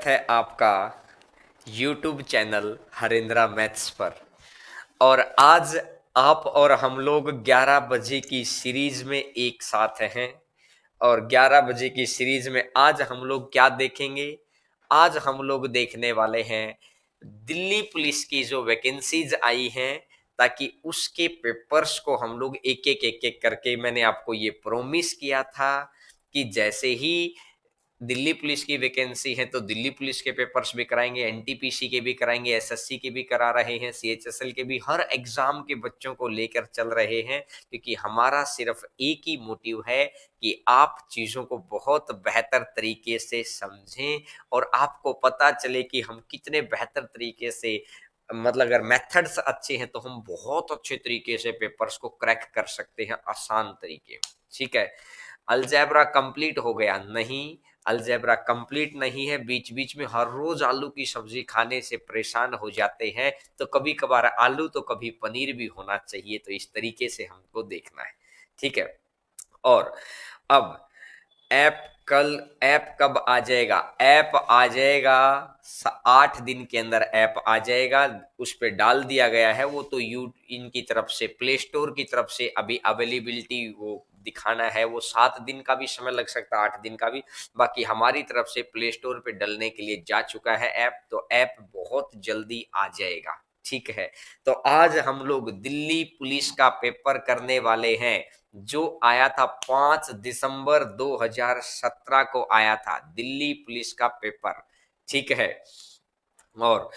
है आपका YouTube channel हरेंद्रा maths पर। और आज आप और हम लोग 11 बजे की सीरीज में एक साथ हैं। और 11 बजे की सीरीज में आज हम लोग क्या देखेंगे? आज हम लोग देखने वाले हैं दिल्ली पुलिस की जो वैकेंसीज आई हैं, ताकि उसके पेपर्स को हम लोग एक एक करके, मैंने आपको ये प्रॉमिस किया था कि जैसे ही दिल्ली पुलिस की वैकेंसी है तो दिल्ली पुलिस के पेपर्स भी कराएंगे, एनटीपीसी के भी कराएंगे, एसएससी के भी करा रहे हैं, सीएचएसएल के भी, हर एग्जाम के बच्चों को लेकर चल रहे हैं। क्योंकि हमारा सिर्फ एक ही मोटिव है कि आप चीजों को बहुत बेहतर तरीके से समझें और आपको पता चले कि हम कितने बेहतर तरीके से, मतलब अगर मेथड्स अच्छे हैं तो हम बहुत अच्छे तरीके से पेपर्स को क्रैक कर सकते हैं आसान तरीके में। ठीक है, अलजेब्रा कंप्लीट हो गया? नहीं, अलजेब्रा कंप्लीट नहीं है। बीच बीच में हर रोज आलू की सब्जी खाने से परेशान हो जाते हैं, तो कभी कभार आलू तो कभी पनीर भी होना चाहिए। तो इस तरीके से हमको देखना है। ठीक है, और अब ऐप ऐप कब आ जाएगा? ऐप आ जाएगा 8 दिन के अंदर ऐप आ जाएगा। उस पर डाल दिया गया है, वो तो इनकी तरफ से, प्ले स्टोर की तरफ से अभी अवेलेबिलिटी वो दिखाना है। वो 7 दिन का भी समय लग सकता है, 8 दिन का भी। बाकी हमारी तरफ से प्ले स्टोर पे डलने के लिए जा चुका है ऐप, तो ऐप बहुत जल्दी आ जाएगा। ठीक है, तो आज हम लोग दिल्ली पुलिस का पेपर करने वाले हैं, जो आया था 5 दिसंबर 2017 को आया था दिल्ली पुलिस का पेपर। ठीक है, और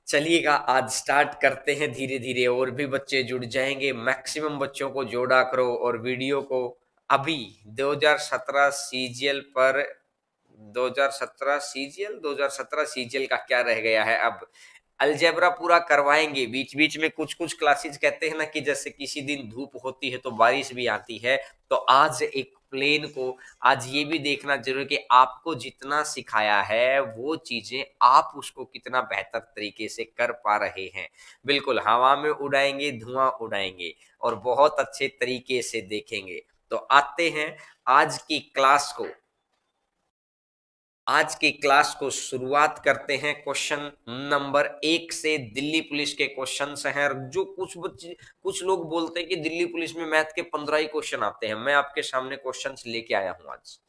चलिएगा आज स्टार्ट करते हैं धीरे धीरे। और भी बच्चे जुड़ जाएंगे, मैक्सिमम बच्चों को जोड़ा करो और वीडियो को अभी 2017 सीजीएल पर, 2017 सीजीएल का क्या रह गया है अब? अलजेब्रा पूरा करवाएंगे। बीच बीच में कुछ कुछ क्लासेस कहते हैं ना कि जैसे किसी दिन धूप होती है तो बारिश भी आती है, तो आज एक प्लेन को आज ये भी देखना जरूरी है कि आपको जितना सिखाया है वो चीजें आप उसको कितना बेहतर तरीके से कर पा रहे हैं। बिल्कुल हवा में उड़ाएंगे, धुआं उड़ाएंगे और बहुत अच्छे तरीके से देखेंगे। तो आते हैं आज की क्लास को। आज की क्लास को शुरुआत करते हैं क्वेश्चन नंबर 1 से। दिल्ली पुलिस के क्वेश्चंस हैं। जो कुछ बच्चे, कुछ लोग बोलते हैं कि दिल्ली पुलिस में मैथ के 15 ही क्वेश्चन आते हैं। मैं आपके सामने क्वेश्चंस लेके आया हूं आज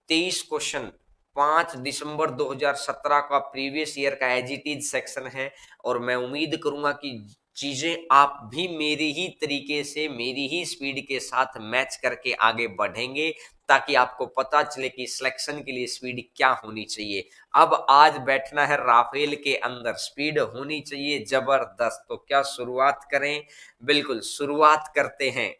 23 क्वेश्चन। 5 दिसंबर 2017 का प्रीवियस ईयर का एज इट इज सेक्शन है। और मैं उम्मीद करूंगा कि चीजें आप भी मेरी ही तरीके से, मेरी ही स्पीड के साथ मैच करके आगे बढ़ेंगे, ताकि आपको पता चले कि सिलेक्शन के लिए स्पीड क्या होनी चाहिए। अब आज बैठना है राफेल के अंदर, स्पीड होनी चाहिए जबरदस्त। तो क्या शुरुआत करें? बिल्कुल शुरुआत करते हैं।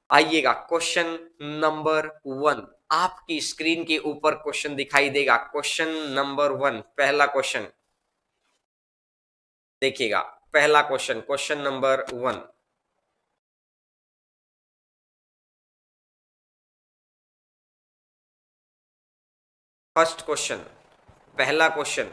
आइएगा, क्वेश्चन नंबर 1 आपकी स्क्रीन के ऊपर क्वेश्चन दिखाई देगा। क्वेश्चन नंबर 1, पहला क्वेश्चन देखिएगा। पहला question, question number 1। First question, पहला क्वेश्चन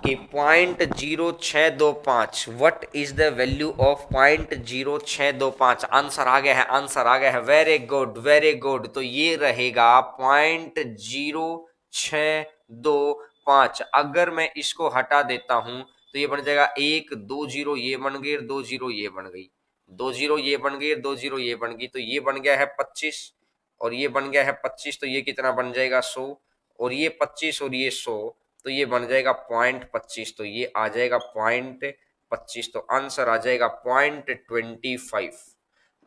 कि 0.0625, what is the value of 0.0625? Answer आ गया है, आंसर आ गया है। Very good, very good. तो ये रहेगा 0.0625। अगर मैं इसको हटा देता हूं तो ये बन जाएगा 1 2 0, ये बन गई, 2 0 ये बन गई, 2 0 ये बन गई, 2 0 ये बन गई। तो ये बन गया है 25 और ये बन गया है 25। तो ये कितना बन जाएगा? 100। और ये 25 और ये 100, तो ये बन जाएगा 0.25। तो ये आ जाएगा 0.25। तो आंसर आ जाएगा 0.25।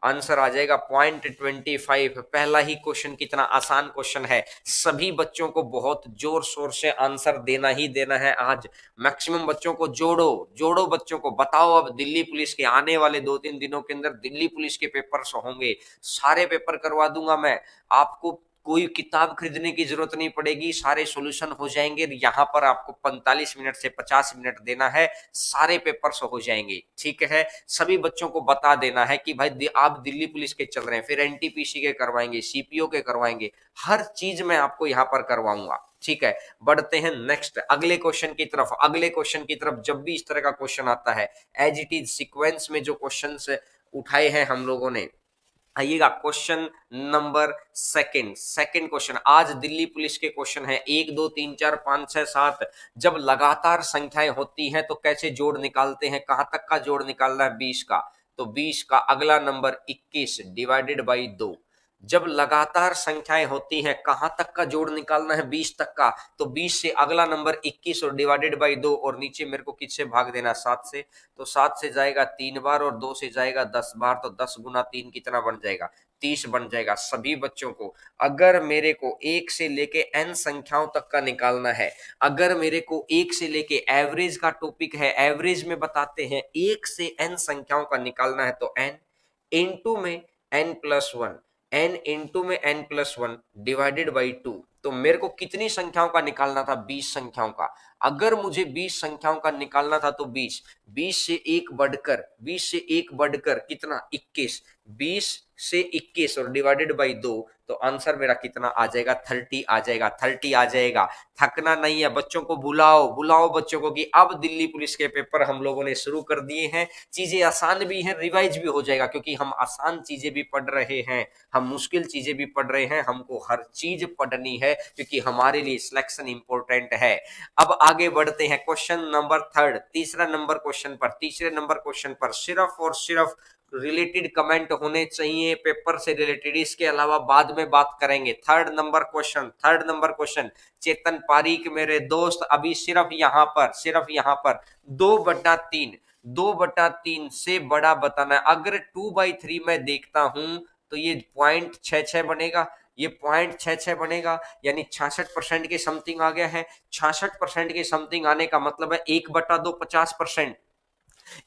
आंसर आ जाएगा 0.25। पहला ही क्वेश्चन कितना आसान क्वेश्चन है। सभी बच्चों को बहुत जोर शोर से आंसर देना ही देना है आज। मैक्सिमम बच्चों को जोड़ो, जोड़ो बच्चों को। बताओ, अब दिल्ली पुलिस के आने वाले 2-3 दिनों के अंदर दिल्ली पुलिस के पेपर्स होंगे। सारे पेपर करवा दूंगा मैं आपको। कोई किताब खरीदने की जरूरत नहीं पड़ेगी, सारे सॉल्यूशन हो जाएंगे। यहाँ पर आपको 45 मिनट से 50 मिनट देना है, सारे पेपर्स हो जाएंगे। ठीक है, सभी बच्चों को बता देना है कि भाई आप दिल्ली पुलिस के चल रहे हैं, फिर एनटीपीसी के करवाएंगे, सीपीओ के करवाएंगे, हर चीज मैं आपको यहाँ पर करवाऊंगा। ठीक है, बढ़ते हैं नेक्स्ट अगले क्वेश्चन की तरफ। अगले क्वेश्चन की तरफ जब भी इस तरह का क्वेश्चन आता है, एज इट इज सीक्वेंस में जो क्वेश्चन उठाए हैं हम लोगों ने, आइएगा question number second. Second question आज दिल्ली पुलिस के क्वेश्चन है, 1 2 3 4 5 6 7। जब लगातार संख्याएं होती हैं तो कैसे जोड़ निकालते हैं, कहां तक का जोड़ निकालना है, 20 का। तो 20 का अगला नंबर 21 डिवाइडेड बाई 2। जब लगातार संख्याएं होती हैं कहां तक का जोड़ निकालना है, 20 तक का। तो 20 से अगला नंबर 21 और डिवाइडेड बाई 2, और नीचे मेरे को किससे भाग देना, 7 से। तो 7 से जाएगा 3 बार और 2 से जाएगा 10 बार। तो 10 गुना 3 कितना बन जाएगा, 30 बन जाएगा। सभी बच्चों को अगर मेरे को 1 से लेके n संख्याओं तक का निकालना है, अगर मेरे को 1 से लेके एवरेज का टॉपिक है, एवरेज में बताते हैं 1 से n संख्याओं का निकालना है, तो n इंटू में n+1, n इंटू में n+1 डिवाइडेड बाई 2। तो मेरे को कितनी संख्याओं का निकालना था, 20 संख्याओं का। अगर मुझे 20 संख्याओं का निकालना था तो 20 से एक बढ़कर कितना, 21। 20 से 21 और डिवाइडेड बाई 2, तो आंसर मेरा कितना आ जाएगा, 30 आ जाएगा। 30 आ जाएगा। थकना नहीं है बच्चों को, बुलाओ बुलाओ बच्चों को कि अब दिल्ली पुलिस के पेपर हम लोगों ने शुरू कर दिए हैं। चीजें आसान भी हैं, रिवाइज भी हो जाएगा, क्योंकि हम आसान चीजें भी पढ़ रहे हैं, हम मुश्किल चीजें भी पढ़ रहे हैं। हमको हर चीज पढ़नी है क्योंकि हमारे लिए सिलेक्शन इंपॉर्टेंट है। अब आगे बढ़ते हैं क्वेश्चन नंबर थर्ड, तीसरे नंबर क्वेश्चन पर सिर्फ और सिर्फ रिलेटेड कमेंट होने चाहिए पेपर से रिलेटेड, इसके अलावा बाद में बात करेंगे। थर्ड नंबर क्वेश्चन चेतन पारीक मेरे दोस्त, अभी सिर्फ यहाँ पर 2/3 से बड़ा बताना है। अगर 2/3 में देखता हूं तो ये 0.66 बनेगा, ये 0.66 बनेगा, यानी 66% के समथिंग आ गया है। 66% के समथिंग आने का मतलब है 1/2 50%,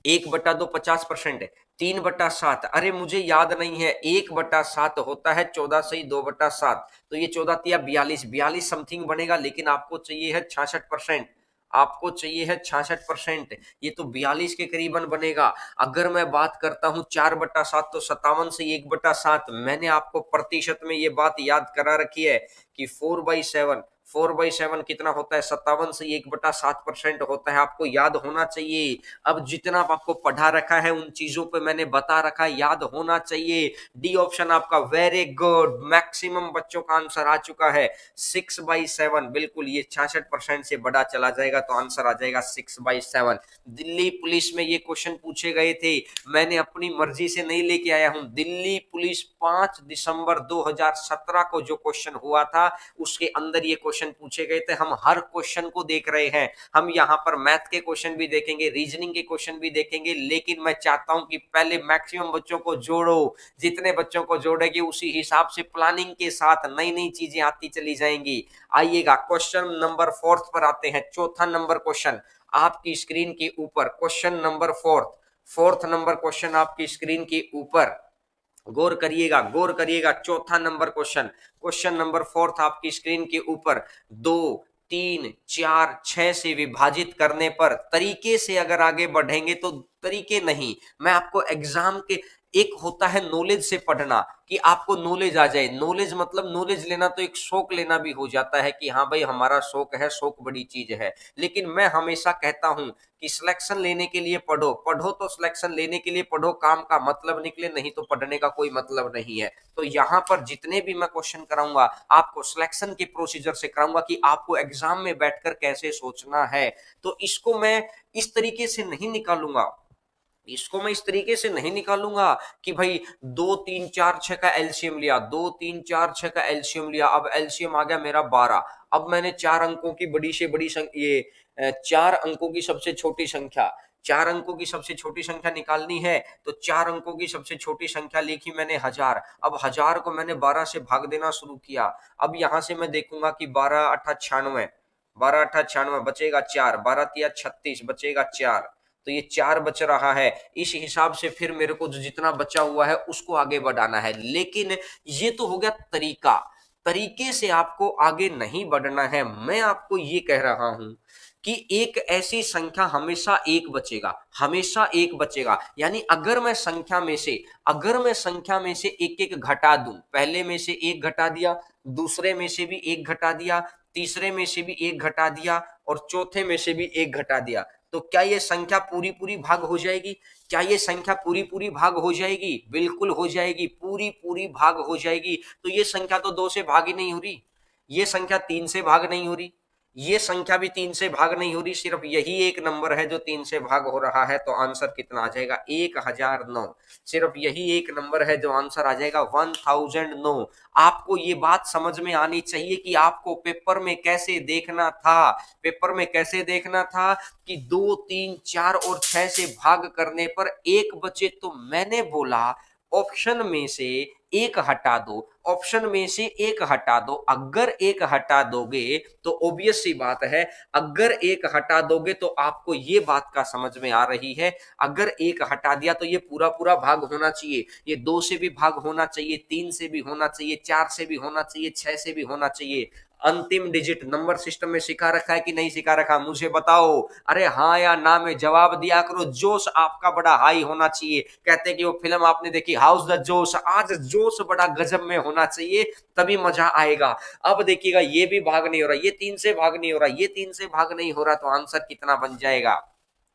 1/2 50% है। 3/7, अरे मुझे याद नहीं है, 1/7 होता है 14 से ही 2/7, तो ये 14 तिया 42 समथिंग बनेगा, लेकिन आपको चाहिए है 66%। आपको चाहिए है 66%, ये तो 42 के करीबन बनेगा। अगर मैं बात करता हूं 4/7, तो 57 से 1/7। मैंने आपको प्रतिशत में ये बात याद करा रखी है कि 4/7 कितना होता है, 57 से 1/7% होता है, आपको याद होना चाहिए। अब जितना आपको पढ़ा रखा है उन चीजों पे मैंने बता रखा है, याद होना चाहिए। डी ऑप्शन आपका वेरी गुड, मैक्सिमम बच्चों का आंसर आ चुका है 6/7। बिल्कुल, ये 66% से बड़ा चला जाएगा तो आंसर आ जाएगा 6/7। दिल्ली पुलिस में ये क्वेश्चन पूछे गए थे, मैंने अपनी मर्जी से नहीं लेके आया हूं। दिल्ली पुलिस 5 दिसंबर 2017 को जो क्वेश्चन हुआ था उसके अंदर ये क्वेश्चन पूछे गए थे। हम हर क्वेश्चन को देख रहे हैं, हम यहाँ पर मैथ के क्वेश्चन भी देखेंगे, रीजनिंग के क्वेश्चन भी देखेंगे, लेकिन मैं चाहता हूं कि पहले मैक्सिमम बच्चों को जोड़ो। जितने बच्चों को जोड़ेगी उसी हिसाब से प्लानिंग के साथ नई नई चीजें आती चली जाएंगी। आइएगा क्वेश्चन नंबर फोर्थ पर आते हैं, चौथा नंबर क्वेश्चन आपकी स्क्रीन के ऊपर। Question number fourth number question आपकी स्क्रीन के ऊपर, गौर करिएगा। चौथा नंबर क्वेश्चन नंबर फोर्थ आपकी स्क्रीन के ऊपर। 2 3 4 6 से विभाजित करने पर तरीके से अगर आगे बढ़ेंगे तो तरीके नहीं, मैं आपको एग्जाम के, एक होता है नॉलेज से पढ़ना कि आपको नॉलेज आ जाए। नॉलेज मतलब नॉलेज लेना तो एक शौक लेना भी हो जाता है कि हाँ भाई हमारा शौक है, शौक बड़ी चीज है। लेकिन मैं हमेशा कहता हूं कि सिलेक्शन लेने के लिए पढ़ो, तो सिलेक्शन लेने के लिए पढ़ो, काम का मतलब निकले, नहीं तो पढ़ने का कोई मतलब नहीं है। तो यहाँ पर जितने भी मैं क्वेश्चन कराऊंगा आपको सिलेक्शन के प्रोसीजर से कराऊंगा कि आपको एग्जाम में बैठकर कैसे सोचना है। तो इसको मैं इस तरीके से नहीं निकालूंगा, कि भाई 2 3 4 6 का एलसीएम लिया, 2 3 4 6 का एलसीएम लिया, अब एलसीएम आ गया मेरा 12। अब मैंने 4 अंकों की बड़ी से बड़ी ये 4 अंकों की सबसे छोटी संख्या, 4 अंकों की सबसे छोटी संख्या निकालनी है, तो 4 अंकों की सबसे छोटी संख्या लिखी मैंने 1000। अब 1000 को मैंने 12 से भाग देना शुरू किया। अब यहां से मैं देखूंगा कि 12 8 96, 12 8 96 बचेगा 4, 12 तिया 36 बचेगा 4, तो ये 4 बच रहा है। इस हिसाब से फिर मेरे को जो जितना बचा हुआ है उसको आगे बढ़ाना है। लेकिन ये तो हो गया तरीका, तरीके से आपको आगे नहीं बढ़ना है। मैं आपको ये कह रहा हूं कि एक ऐसी संख्या हमेशा एक बचेगा, यानी अगर मैं संख्या में से एक एक घटा दूं, पहले में से एक घटा दिया, दूसरे में से भी एक घटा दिया, तीसरे में से भी एक घटा दिया और चौथे में से भी एक घटा दिया, तो क्या ये संख्या पूरी पूरी भाग हो जाएगी? क्या ये संख्या पूरी पूरी भाग हो जाएगी? बिल्कुल हो जाएगी, पूरी पूरी भाग हो जाएगी। तो ये संख्या तो 2 से भाग ही नहीं हो रही, ये संख्या 3 से भाग नहीं हो रही, ये संख्या भी 3 से भाग नहीं हो रही, सिर्फ यही एक नंबर है जो 3 से भाग हो रहा है। तो आंसर कितना आ जाएगा? 1009। सिर्फ यही एक नंबर है जो आंसर आ जाएगा 1009। आपको ये बात समझ में आनी चाहिए कि आपको पेपर में कैसे देखना था। पेपर में कैसे देखना था कि 2, 3, 4 और 6 से भाग करने पर एक बचे, तो मैंने बोला ऑप्शन में से एक हटा दो, ऑप्शन में से एक हटा दो। अगर एक हटा दोगे तो ऑब्वियस सी बात है, अगर एक हटा दोगे तो आपको ये बात का समझ में आ रही है, अगर एक हटा दिया तो ये पूरा पूरा भाग होना चाहिए, ये 2 से भी भाग होना चाहिए, 3 से भी होना चाहिए, 4 से भी होना चाहिए, 6 से भी होना चाहिए। अंतिम डिजिट नंबर सिस्टम में सिखा रखा है कि नहीं सिखा रखा? मुझे बताओ। अरे हाँ या ना में जवाब दिया करो। जोश आपका बड़ा हाई होना चाहिए। कहते हैं कि वो फिल्म आपने देखी हाउस द जोश, आज जोश बड़ा गजब में होना चाहिए, तभी मजा आएगा। अब देखिएगा, ये भी भाग नहीं हो रहा, ये 3 से भाग नहीं हो रहा, ये 3 से भाग नहीं हो रहा, तो आंसर कितना बन जाएगा?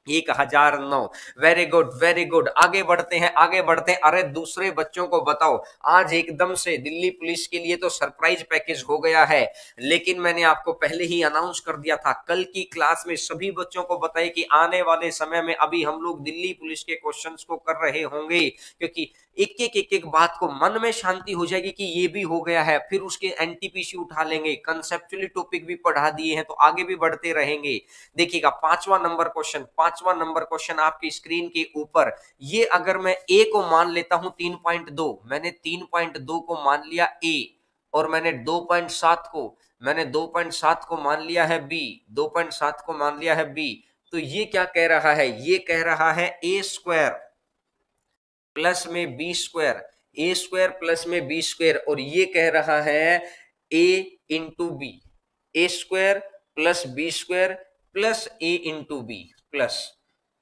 1009। Very good, very good. आगे बढ़ते हैं, आगे बढ़ते हैं। अरे दूसरे बच्चों को बताओ, आज एकदम से दिल्ली पुलिस के लिए तो सरप्राइज पैकेज हो गया है, लेकिन मैंने आपको पहले ही अनाउंस कर दिया था। कल की क्लास में सभी बच्चों को बताइए कि आने वाले समय में अभी हम लोग दिल्ली पुलिस के क्वेश्चंस को कर रहे होंगे, क्योंकि एक एक बात को मन में शांति हो जाएगी कि ये भी हो गया है, फिर उसके एनटीपीसी उठा लेंगे, कंसेप्चुअली टॉपिक भी पढ़ा दिए हैं, तो आगे भी बढ़ते रहेंगे। देखिएगा, पांचवा नंबर क्वेश्चन आपकी स्क्रीन के ऊपर। ये अगर मैं ए को मान लेता हूं 3.2, मैंने 3.2 को मान लिया ए, और मैंने 2.7 को मान लिया है बी, 2.7 को मान लिया है बी, तो ये क्या कह रहा है? ये कह रहा है ए स्क्वायर प्लस में B square, A square plus में बी स्क्वायर, और ये कह रहा है A into B, A square plus B square plus A into B plus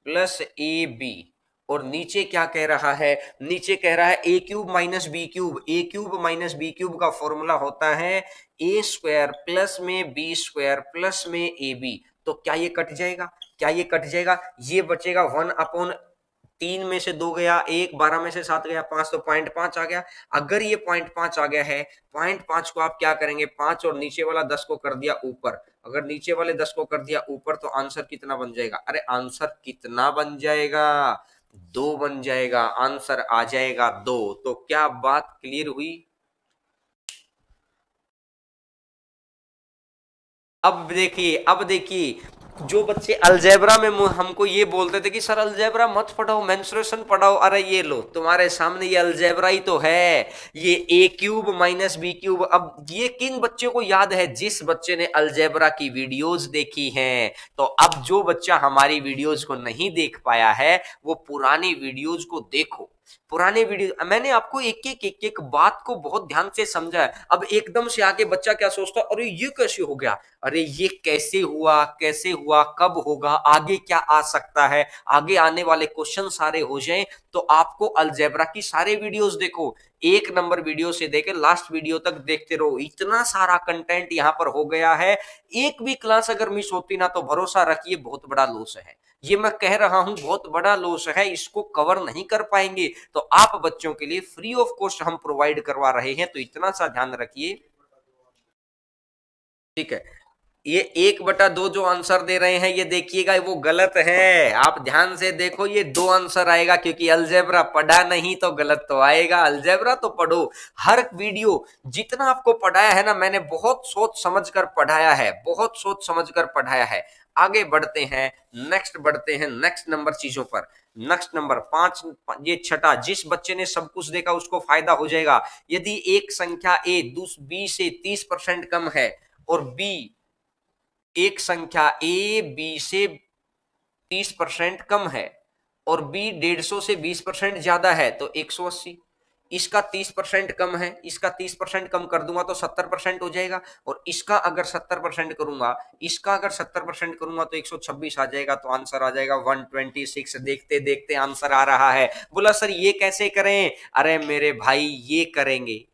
plus A B. और नीचे क्या कह रहा है? नीचे कह रहा है ए क्यूब माइनस बी क्यूब। ए क्यूब माइनस बी क्यूब का फॉर्मूला होता है ए स्क्वायर प्लस में बी स्क्वायर प्लस में ए बी। तो क्या ये कट जाएगा? क्या ये कट जाएगा? ये बचेगा 1/3 में से 2 गया, 1, 12 में से 7 गया, 5, तो 0.5 आ गया। अगर ये 0.5 आ गया है, 0.5 को आप क्या करेंगे? 5 और नीचे वाला 10 को कर दिया ऊपर। अगर नीचे वाले 10 को कर दिया ऊपर, तो आंसर कितना बन जाएगा? अरे आंसर कितना बन जाएगा? 2 बन जाएगा। आंसर आ जाएगा 2। तो क्या बात क्लियर हुई? अब देखिए, जो बच्चे अलजेब्रा में हमको ये बोलते थे कि सर अलजेब्रा मत पढ़ाओ, मेंसुरेशन पढ़ाओ, अरे ये लो तुम्हारे सामने ये अलजेब्रा ही तो है, ये ए क्यूब माइनस बी क्यूब। अब ये किन बच्चों को याद है? जिस बच्चे ने अलजेब्रा की वीडियोस देखी हैं। तो अब जो बच्चा हमारी वीडियोस को नहीं देख पाया है, वो पुरानी वीडियोस को देखो। पुराने वीडियो मैंने आपको एक एक बात को बहुत ध्यान से समझा है। अब एकदम से आके बच्चा क्या सोचता है? अरे ये कैसे हो गया? अरे ये कैसे हुआ, कैसे हुआ, कब होगा, आगे क्या आ सकता है, आगे आने वाले क्वेश्चन सारे हो जाएं, तो आपको अलजेब्रा की सारे वीडियोस देखो, 1 नंबर वीडियो से देके लास्ट वीडियो तक देखते रहो। इतना सारा कंटेंट यहाँ पर हो गया है, एक भी क्लास अगर मिस होती ना, तो भरोसा रखिए बहुत बड़ा लॉस है। ये मैं कह रहा हूं, बहुत बड़ा लॉस है, इसको कवर नहीं कर पाएंगे। तो आप बच्चों के लिए फ्री ऑफ कॉस्ट हम प्रोवाइड करवा रहे हैं, तो इतना सा ध्यान रखिए। ठीक है, ये 1/2 जो आंसर दे रहे हैं, ये देखिएगा वो गलत है। आप ध्यान से देखो, ये 2 आंसर आएगा, क्योंकि अलजेब्रा पढ़ा नहीं तो गलत तो आएगा। अलजेब्रा तो पढ़ो, हर वीडियो जितना आपको पढ़ाया है ना, मैंने बहुत सोच समझ कर पढ़ाया है, बहुत सोच समझ कर पढ़ाया है। आगे बढ़ते हैं, नेक्स्ट बढ़ते हैं, नेक्स्ट नंबर चीजों पर। नेक्स्ट नंबर 5, ये छठा, जिस बच्चे ने सब कुछ देखा उसको फायदा हो जाएगा। यदि एक संख्या ए बी से 30% कम है, और बी एक संख्या ए बी से 30% कम है, और बी 150 से 20% ज्यादा है, तो 180। इसका 30% कम है, इसका 30% कम कर दूंगा तो 70% हो जाएगा, और इसका अगर 70% करूंगा, इसका अगर 70% करूंगा तो 126 आ जाएगा। तो आंसर आ जाएगा 126। देखते देखते आंसर आ रहा है। बोला सर ये कैसे करें? अरे मेरे भाई, ये करेंगे,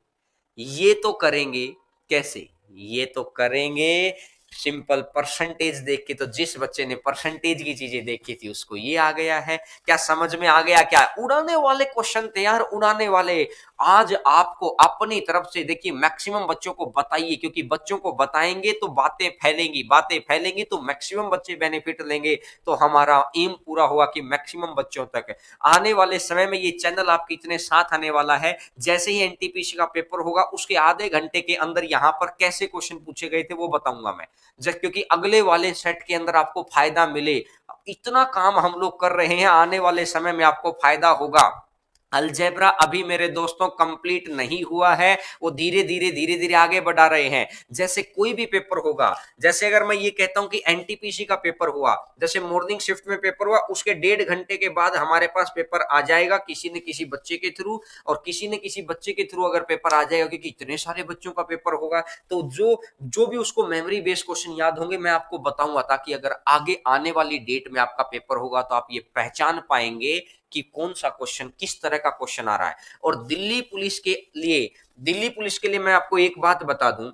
ये तो करेंगे। कैसे? ये तो करेंगे सिंपल परसेंटेज देख के, तो जिस बच्चे ने परसेंटेज की चीजें देखी थी उसको ये आ गया है। क्या समझ में आ गया? क्या उड़ाने वाले क्वेश्चन थे यार, उड़ाने वाले। आज आपको अपनी तरफ से देखिए मैक्सिमम बच्चों को बताइए, क्योंकि बच्चों को बताएंगे तो बातें फैलेंगी, बातें फैलेंगी तो मैक्सिमम बच्चे बेनिफिट लेंगे। तो हमारा एम पूरा हुआ कि मैक्सिमम बच्चों तक आने वाले समय में ये चैनल आपके इतने साथ आने वाला है। जैसे ही एनटीपीसी का पेपर होगा उसके आधे घंटे के अंदर यहाँ पर कैसे क्वेश्चन पूछे गए थे वो बताऊंगा मैं, क्योंकि अगले वाले सेट के अंदर आपको फायदा मिले। इतना काम हम लोग कर रहे हैं, आने वाले समय में आपको फायदा होगा। अलजेब्रा अभी मेरे दोस्तों कंप्लीट नहीं हुआ है, वो धीरे धीरे आगे बढ़ा रहे हैं। जैसे कोई भी पेपर होगा, जैसे अगर मैं ये कहता हूं कि एनटीपीसी का पेपर हुआ, जैसे मॉर्निंग शिफ्ट में पेपर हुआ, उसके 1.5 घंटे के बाद हमारे पास पेपर आ जाएगा किसी न किसी बच्चे के थ्रू, और किसी न किसी बच्चे के थ्रू अगर पेपर आ जाएगा, क्योंकि इतने सारे बच्चों का पेपर होगा, तो जो जो भी उसको मेमोरी बेस्ड क्वेश्चन याद होंगे मैं आपको बताऊंगा, ताकि अगर आगे आने वाली डेट में आपका पेपर होगा तो आप ये पहचान पाएंगे कि कौन सा क्वेश्चन किस तरह का क्वेश्चन आ रहा है। और दिल्ली पुलिस के लिए मैं आपको एक बात बता दूं,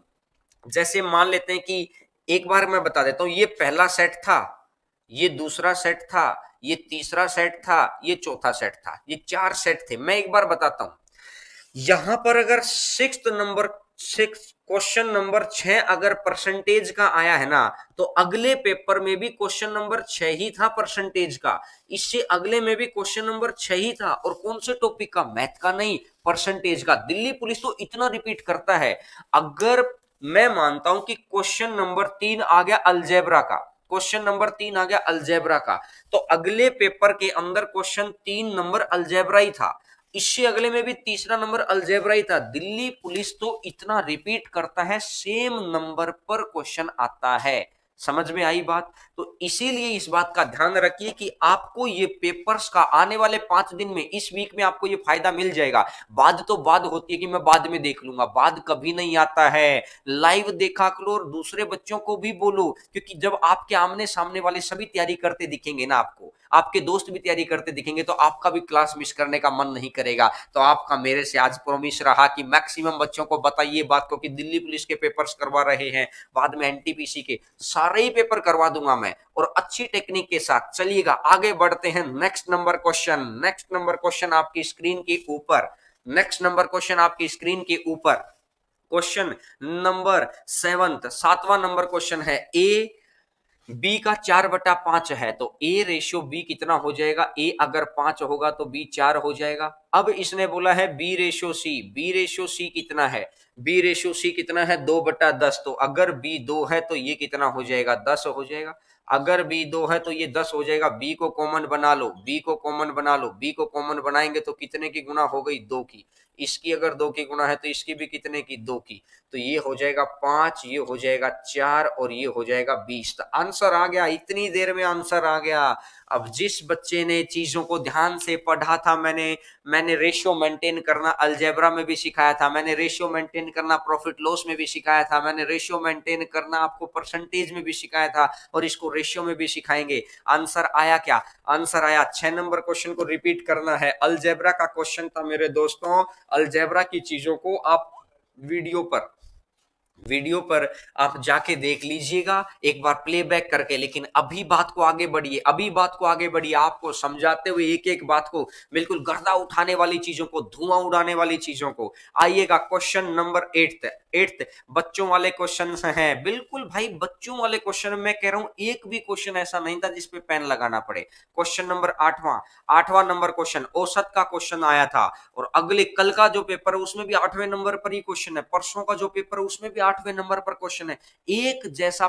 जैसे मान लेते हैं कि एक बार मैं बता देता हूं, ये पहला सेट था, ये दूसरा सेट था, ये तीसरा सेट था, ये चौथा सेट था, ये 4 सेट थे। मैं एक बार बताता हूं, यहां पर अगर सिक्स क्वेश्चन नंबर 6 अगर परसेंटेज का आया है ना, तो अगले पेपर में भी क्वेश्चन नंबर 6 ही था परसेंटेज का, इससे अगले में भी क्वेश्चन नंबर 6 ही था, और कौन से टॉपिक का? मैथ का नहीं, परसेंटेज का। दिल्ली पुलिस तो इतना रिपीट करता है। अगर मैं मानता हूं कि क्वेश्चन नंबर 3 आ गया अलजेब्रा का, क्वेश्चन नंबर 3 आ गया अलजेब्रा का, तो अगले पेपर के अंदर क्वेश्चन 3 नंबर अलजेब्रा ही था, इससे अगले में भी तीसरा नंबर अलजेब्रा ही था। दिल्ली पुलिस तो इतना रिपीट करता है, सेम नंबर पर क्वेश्चन आता है। समझ में आई बात? तो इसीलिए इस बात का ध्यान रखिए कि आपको ये पेपर्स का आने वाले 5 दिन में, इस वीक में आपको ये फायदा मिल जाएगा। बाद तो बाद होती है कि मैं बाद में देख लूंगा, बाद कभी नहीं आता है। लाइव देखा करो और दूसरे बच्चों को भी बोलो, क्योंकि जब आपके आमने सामने वाले सभी तैयारी करते दिखेंगे ना, आपको आपके दोस्त भी तैयारी करते दिखेंगे, तो आपका भी क्लास मिस करने का मन नहीं करेगा। तो आपका मेरे से आज प्रॉमिस रहा कि मैक्सिमम बच्चों को बताइए बात को, कि दिल्ली पुलिस के पेपर्स करवा रहे हैं, बाद में एनटीपीसी के सारे ही पेपर करवा दूंगा मैं, और अच्छी टेक्निक के साथ। चलिएगा आगे बढ़ते हैं। नेक्स्ट नंबर क्वेश्चन आपकी स्क्रीन के ऊपर, नेक्स्ट नंबर क्वेश्चन आपकी स्क्रीन के ऊपर, क्वेश्चन नंबर 7वां नंबर क्वेश्चन है। ए बी का 4/5 है, तो ए रेशियो बी कितना हो जाएगा? ए अगर 5 होगा तो बी 4 हो जाएगा। अब इसने बोला है बी रेशियो सी कितना है? बी रेशियो सी कितना है? 2/10। तो अगर बी 2 है तो ये कितना हो जाएगा? 10 हो जाएगा। अगर बी 2 है तो ये 10 हो जाएगा। बी को कॉमन बना लो, बी को कॉमन बना लो, बी को कॉमन बनाएंगे तो कितने की गुना हो गई? 2 की। इसकी अगर 2 की गुना है तो इसकी भी कितने की? 2 की। तो ये हो जाएगा 5, ये हो जाएगा 4, और ये हो जाएगा 20। तो आंसर आ गया, इतनी देर में आंसर आ गया। अब जिस बच्चे ने चीजों को ध्यान से पढ़ा था, मैंने रेशियो मेंटेन करना अलजेब्रा में भी सिखाया था, मैंने रेशियो मेंटेन करना प्रॉफिट लॉस में भी सिखाया था, मैंने रेशियो मेंटेन करना आपको परसेंटेज में भी सिखाया था, और इसको रेशियो में भी सिखाएंगे। आंसर आया क्या? आंसर आया। 6 नंबर क्वेश्चन को रिपीट करना है। अलजेब्रा का क्वेश्चन था मेरे दोस्तों। अलजेब्रा की चीजों को आप वीडियो पर आप जाके देख लीजिएगा एक बार प्लेबैक करके। लेकिन अभी बात को आगे बढ़िए, आपको समझाते हुए एक एक बात को, बिल्कुल गर्दा उठाने वाली चीजों को, धुआं उड़ाने वाली चीजों को। आइएगा क्वेश्चन नंबर 8th बच्चों वाले क्वेश्चन हैं। बिल्कुल भाई बच्चों वाले क्वेश्चन, मैं कह रहा हूं एक भी क्वेश्चन ऐसा नहीं था जिसपे पेन लगाना पड़े। क्वेश्चन नंबर 8वां नंबर क्वेश्चन औसत का क्वेश्चन आया था, और अगले कल का जो पेपर है उसमें भी 8वें नंबर पर ही क्वेश्चन है, परसों का जो पेपर है उसमें भी 8वें नंबर पर क्वेश्चन है। एक जैसा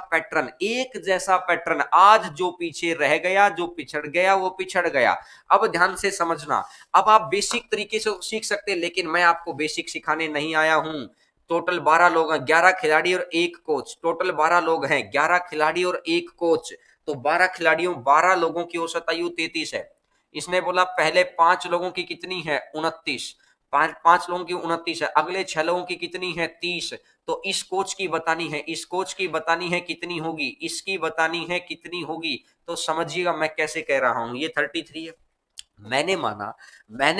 पैटर्न, आज जो पीछे रह गया, जो पिछड़ गया वो पिछड़ गया। अब ध्यान से समझना। अब आप बेसिक तरीके से सीख सकते हैं, लेकिन मैं आपको बेसिक सिखाने नहीं आया हूं। टोटल 12 लोग हैं, 11 खिलाड़ी और एक कोच। टोटल 12 लोग हैं, 11 खिलाड़ी और एक कोच। तो 12 लोगों की औसत आयु 33 है। इसने बोला पहले 5 लोगों की कितनी है? 29। पांच लोगों की 29 है। अगले 6 लोगों की कितनी है? 30। तो इस कोच की बतानी है, कितनी होगी, इसकी बतानी है कितनी होगी। तो समझिएगा मैं कैसे कह रहा हूं। ये 33 है। मैंने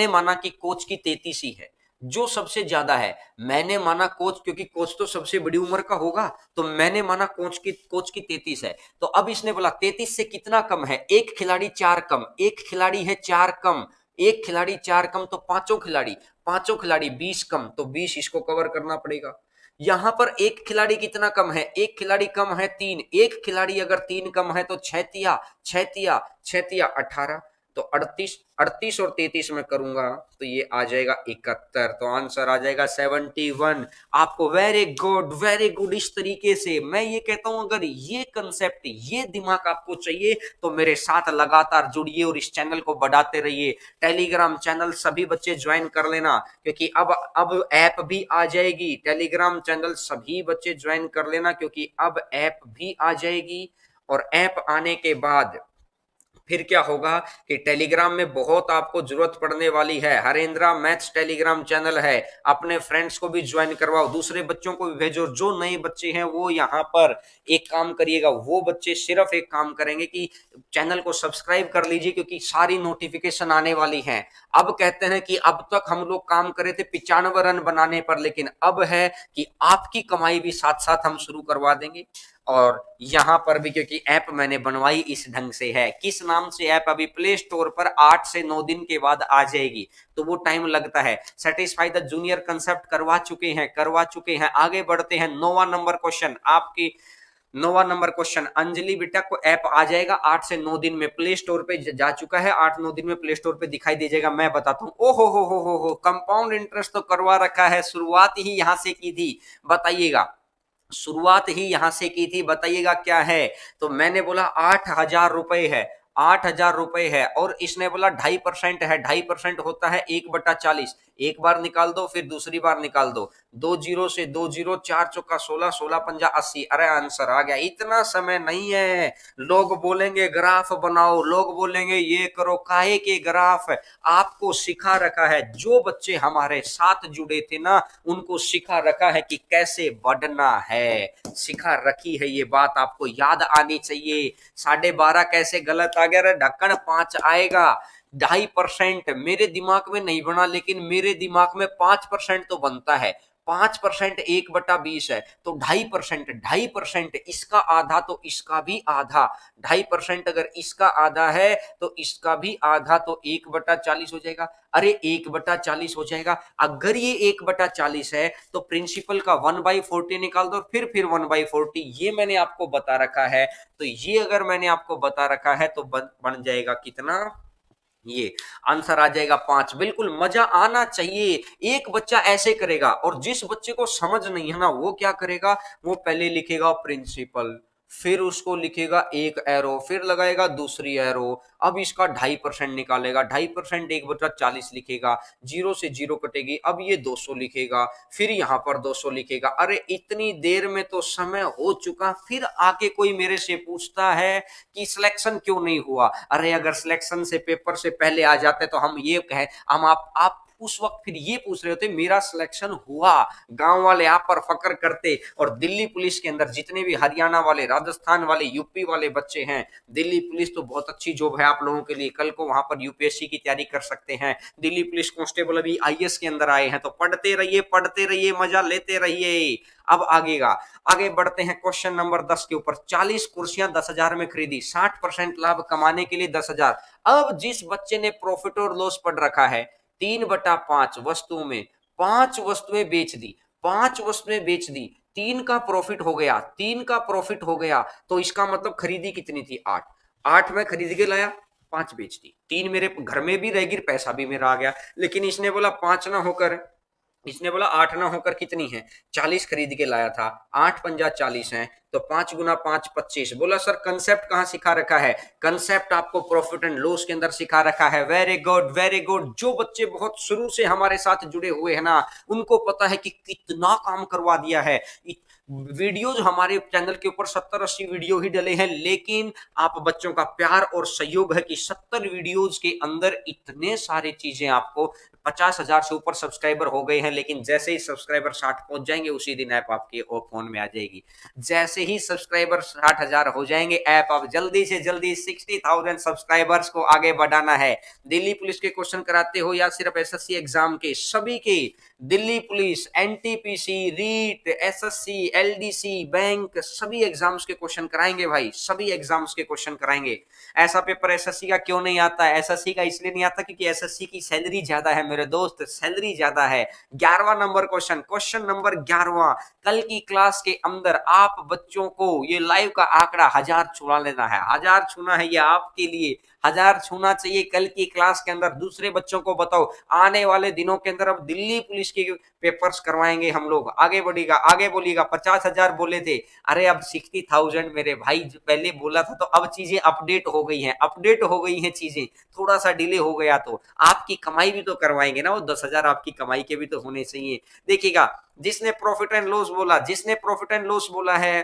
माना कि कोच की 33 ही है। जो सबसे ज्यादा है। मैंने माना कोच, क्योंकि कोच तो सबसे बड़ी उम्र का होगा, तो मैंने माना कोच की 33 है। तो अब इसने बोला 33 से कितना कम है, एक खिलाड़ी चार कम, एक खिलाड़ी है चार कम, एक खिलाड़ी चार कम, तो पांचों खिलाड़ी 20 कम, तो 20 इसको कवर करना पड़ेगा। यहां पर एक खिलाड़ी कितना कम है, एक खिलाड़ी कम है 3, एक खिलाड़ी अगर 3 कम है तो छह तिया 18, तो 38, 38 और 33 में करूंगा तो ये आ जाएगा 71, तो आंसर आ जाएगा 71। आपको वेरी गुड। इस तरीके से मैं ये कहता हूं, अगर ये कंसेप्ट, ये दिमाग आपको चाहिए तो मेरे साथ लगातार जुड़िए और इस चैनल को बढ़ाते रहिए। टेलीग्राम चैनल सभी बच्चे ज्वाइन कर लेना, क्योंकि अब ऐप भी आ जाएगी। टेलीग्राम चैनल सभी बच्चे ज्वाइन कर लेना, क्योंकि अब ऐप भी आ जाएगी। और ऐप आने के बाद फिर क्या होगा कि टेलीग्राम में बहुत आपको जरूरत पड़ने वाली है। हरेंद्रा मैथ्स टेलीग्राम चैनल है, अपने फ्रेंड्स को भी ज्वाइन करवाओ, दूसरे बच्चों को भी भेजो। जो नए बच्चे हैं वो यहाँ पर एक काम करिएगा, वो बच्चे सिर्फ एक काम करेंगे कि चैनल को सब्सक्राइब कर लीजिए, क्योंकि सारी नोटिफिकेशन आने वाली है। अब कहते हैं कि अब तक हम लोग काम करे थे 95 रन बनाने पर, लेकिन अब है कि आपकी कमाई भी साथ साथ हम शुरू करवा देंगे। और यहां पर भी क्योंकि ऐप मैंने बनवाई इस ढंग से है, किस नाम से ऐप, अभी प्ले स्टोर पर 8 से 9 दिन के बाद आ जाएगी, तो वो टाइम लगता है। सेटिस्फाई द जूनियर कंसेप्ट करवा चुके हैं। आगे बढ़ते हैं, 9वां नंबर क्वेश्चन आपकी। 9वां नंबर क्वेश्चन, अंजलि बेटा को ऐप आ जाएगा 8 से 9 दिन में, प्ले स्टोर पे जा चुका है, 8-9 दिन में प्ले स्टोर पे दिखाई दे जाएगा। मैं बताता हूँ, ओ हो, कंपाउंड इंटरेस्ट तो करवा रखा है, शुरुआत ही यहां से की थी, बताइएगा शुरुआत ही यहां से की थी, बताइएगा क्या है। तो मैंने बोला 8,000 रुपए है, 8,000 रुपए है, और इसने बोला 2.5% है, 2.5% होता है 1/40। एक बार निकाल दो, फिर दूसरी बार निकाल दो, 2 जीरो से 2 जीरो, 4 चौका 16, 16 पंजा 80। अरे आंसर आ गया। इतना समय नहीं है, लोग बोलेंगे ग्राफ बनाओ, लोग बोलेंगे ये करो, काहे के ग्राफ, आपको सिखा रखा है। जो बच्चे हमारे साथ जुड़े थे ना, उनको सिखा रखा है कि कैसे बढ़ना है, सिखा रखी है, ये बात आपको याद आनी चाहिए। 12.5 कैसे गलत आ गया रे, ढक्कन 5 आएगा। 2.5% मेरे दिमाग में नहीं बना, लेकिन मेरे दिमाग में 5% तो बनता है। 5% 1/20 है, तो 2.5%, 2.5% इसका आधा तो इसका भी आधा, 2.5% अगर इसका आधा है तो इसका भी आधा, तो 1/40 हो जाएगा। अरे 1/40 हो जाएगा। अगर ये 1/40 है तो प्रिंसिपल का 1/40 निकाल दो, फिर 1/40, ये मैंने आपको बता रखा है। तो ये अगर मैंने आपको बता रखा है तो बन जाएगा कितना, ये आंसर आ जाएगा 5। बिल्कुल मजा आना चाहिए। एक बच्चा ऐसे करेगा, और जिस बच्चे को समझ नहीं है ना, वो क्या करेगा, वो पहले लिखेगा प्रिंसिपल, फिर उसको लिखेगा एक एरो, फिर लगाएगा दूसरी एरो। अब इसका 2.5% निकालेगा, 2.5% 1/40 लिखेगा, जीरो से जीरो कटेगी, अब ये 200 लिखेगा, फिर यहां पर 200 लिखेगा। अरे इतनी देर में तो समय हो चुका, फिर आके कोई मेरे से पूछता है कि सिलेक्शन क्यों नहीं हुआ। अरे अगर सिलेक्शन से पेपर से पहले आ जाते तो हम ये कहें, हम आप उस वक्त फिर ये पूछ रहे होते मेरा सिलेक्शन हुआ, गांव वाले आप पर फक्र करते। और दिल्ली पुलिस के अंदर जितने भी हरियाणा वाले, राजस्थान वाले, यूपी वाले बच्चे हैं, दिल्ली पुलिस तो बहुत अच्छी जॉब है आप लोगों के लिए, कल को वहां पर यूपीएससी की तैयारी कर सकते हैं। दिल्ली पुलिस कांस्टेबल अभी आईएएस के अंदर आए हैं, तो पढ़ते रहिए, मजा लेते रहिए। अब आगे बढ़ते हैं, क्वेश्चन नंबर 10 के ऊपर। 40 कुर्सियां 10,000 में खरीदी, 60% लाभ कमाने के लिए 10,000। अब जिस बच्चे ने प्रॉफिट और लॉस पढ़ रखा है, 3/5 वस्तुओं में 5 वस्तुएं बेच दी, 5 वस्तुएं बेच दी, 3 का प्रॉफिट हो गया, 3 का प्रॉफिट हो गया, तो इसका मतलब खरीदी कितनी थी, 8। 8 में खरीद के लाया, 5 बेच दी, 3 मेरे घर में भी रहेगी, पैसा भी मेरा आ गया। लेकिन इसने बोला 5 ना होकर, इसने बोला 8 ना होकर कितनी है, 40 खरीद के लाया था, 8 पंजा 40 है, तो 5 × 5 25। बोला सर कंसेप्ट कहां सिखा रखा है, कंसेप्ट आपको प्रॉफिट एंड लॉस के अंदर सिखा रखा है। Very good very good. जो बच्चे बहुत शुरू से हमारे साथ जुड़े हुए हैं ना, उनको पता है कि कितना काम करवा दिया है। वीडियो जो हमारे चैनल के ऊपर 70-80 वीडियो ही डले हैं, लेकिन आप बच्चों का प्यार और सहयोग है कि 70 वीडियोज के अंदर इतने सारे चीजें आपको, 50,000 से ऊपर सब्सक्राइबर हो गए हैं, लेकिन जैसे ही सब्सक्राइबर 60 पहुंच जाएंगे उसी दिन ऐप आपके फोन में आ जाएगी। जैसे ही सब्सक्राइबर 60,000 हो जाएंगे, ऐप आप जल्दी से जल्दी 60,000 सब्सक्राइबर्स को आगे बढ़ाना है। दिल्ली पुलिस के क्वेश्चन कराते हो या सिर्फ एसएससी एग्जाम के, सभी के Delhi police, NTPC, REET, SSC, LDC, bank, सभी एग्जाम्स के क्वेश्चन कराएंगे भाई, सभी एग्जाम्स के क्वेश्चन कराएंगे। ऐसा पेपर एसएससी का क्यों नहीं आता है? एसएससी का इसलिए नहीं आता क्योंकि एसएससी की सैलरी ज्यादा है मेरे दोस्त, सैलरी ज्यादा है। 11वां नंबर क्वेश्चन, क्वेश्चन नंबर 11वां, कल की क्लास के अंदर आप बच्चों को ये लाइव का आंकड़ा 1000 छुड़ा लेना है, 1000 छूना है ये आपके लिए, 1000 छूना चाहिए कल की क्लास के अंदर। दूसरे बच्चों को बताओ, आने वाले दिनों के अंदर अब दिल्ली पुलिस के पेपर्स करवाएंगे हम लोग। आगे बढ़ेगा, आगे बोलिएगा। 50,000 बोले थे, अरे अब 60,000 मेरे भाई, पहले बोला था तो अब चीजें अपडेट हो गई हैं, अपडेट हो गई हैं चीजें, थोड़ा सा डिले हो गया तो आपकी कमाई भी तो करवाएंगे ना, वो 10,000 आपकी कमाई के भी तो होने चाहिए। देखिएगा, जिसने प्रॉफिट एंड लॉस बोला, जिसने प्रॉफिट एंड लॉस बोला है,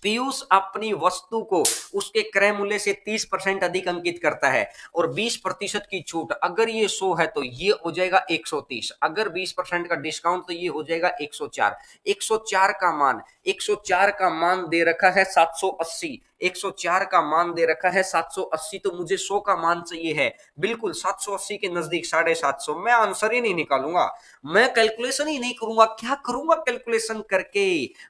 पीयूष अपनी वस्तु को उसके क्रय मूल्य से 30% अधिक अंकित करता है और 20% की छूट, अगर ये 100 है तो ये हो जाएगा 130, अगर 20% का डिस्काउंट तो ये हो जाएगा 104। 104 का मान, 104 का मान दे रखा है 780, 104 का मान दे रखा है 780, तो मुझे 100 का मान चाहिए है, बिल्कुल 780 के नजदीक 750। मैं आंसर ही नहीं निकालूंगा, मैं कैलकुलेशन ही नहीं करूंगा, क्या करूंगा कैलकुलेशन करके?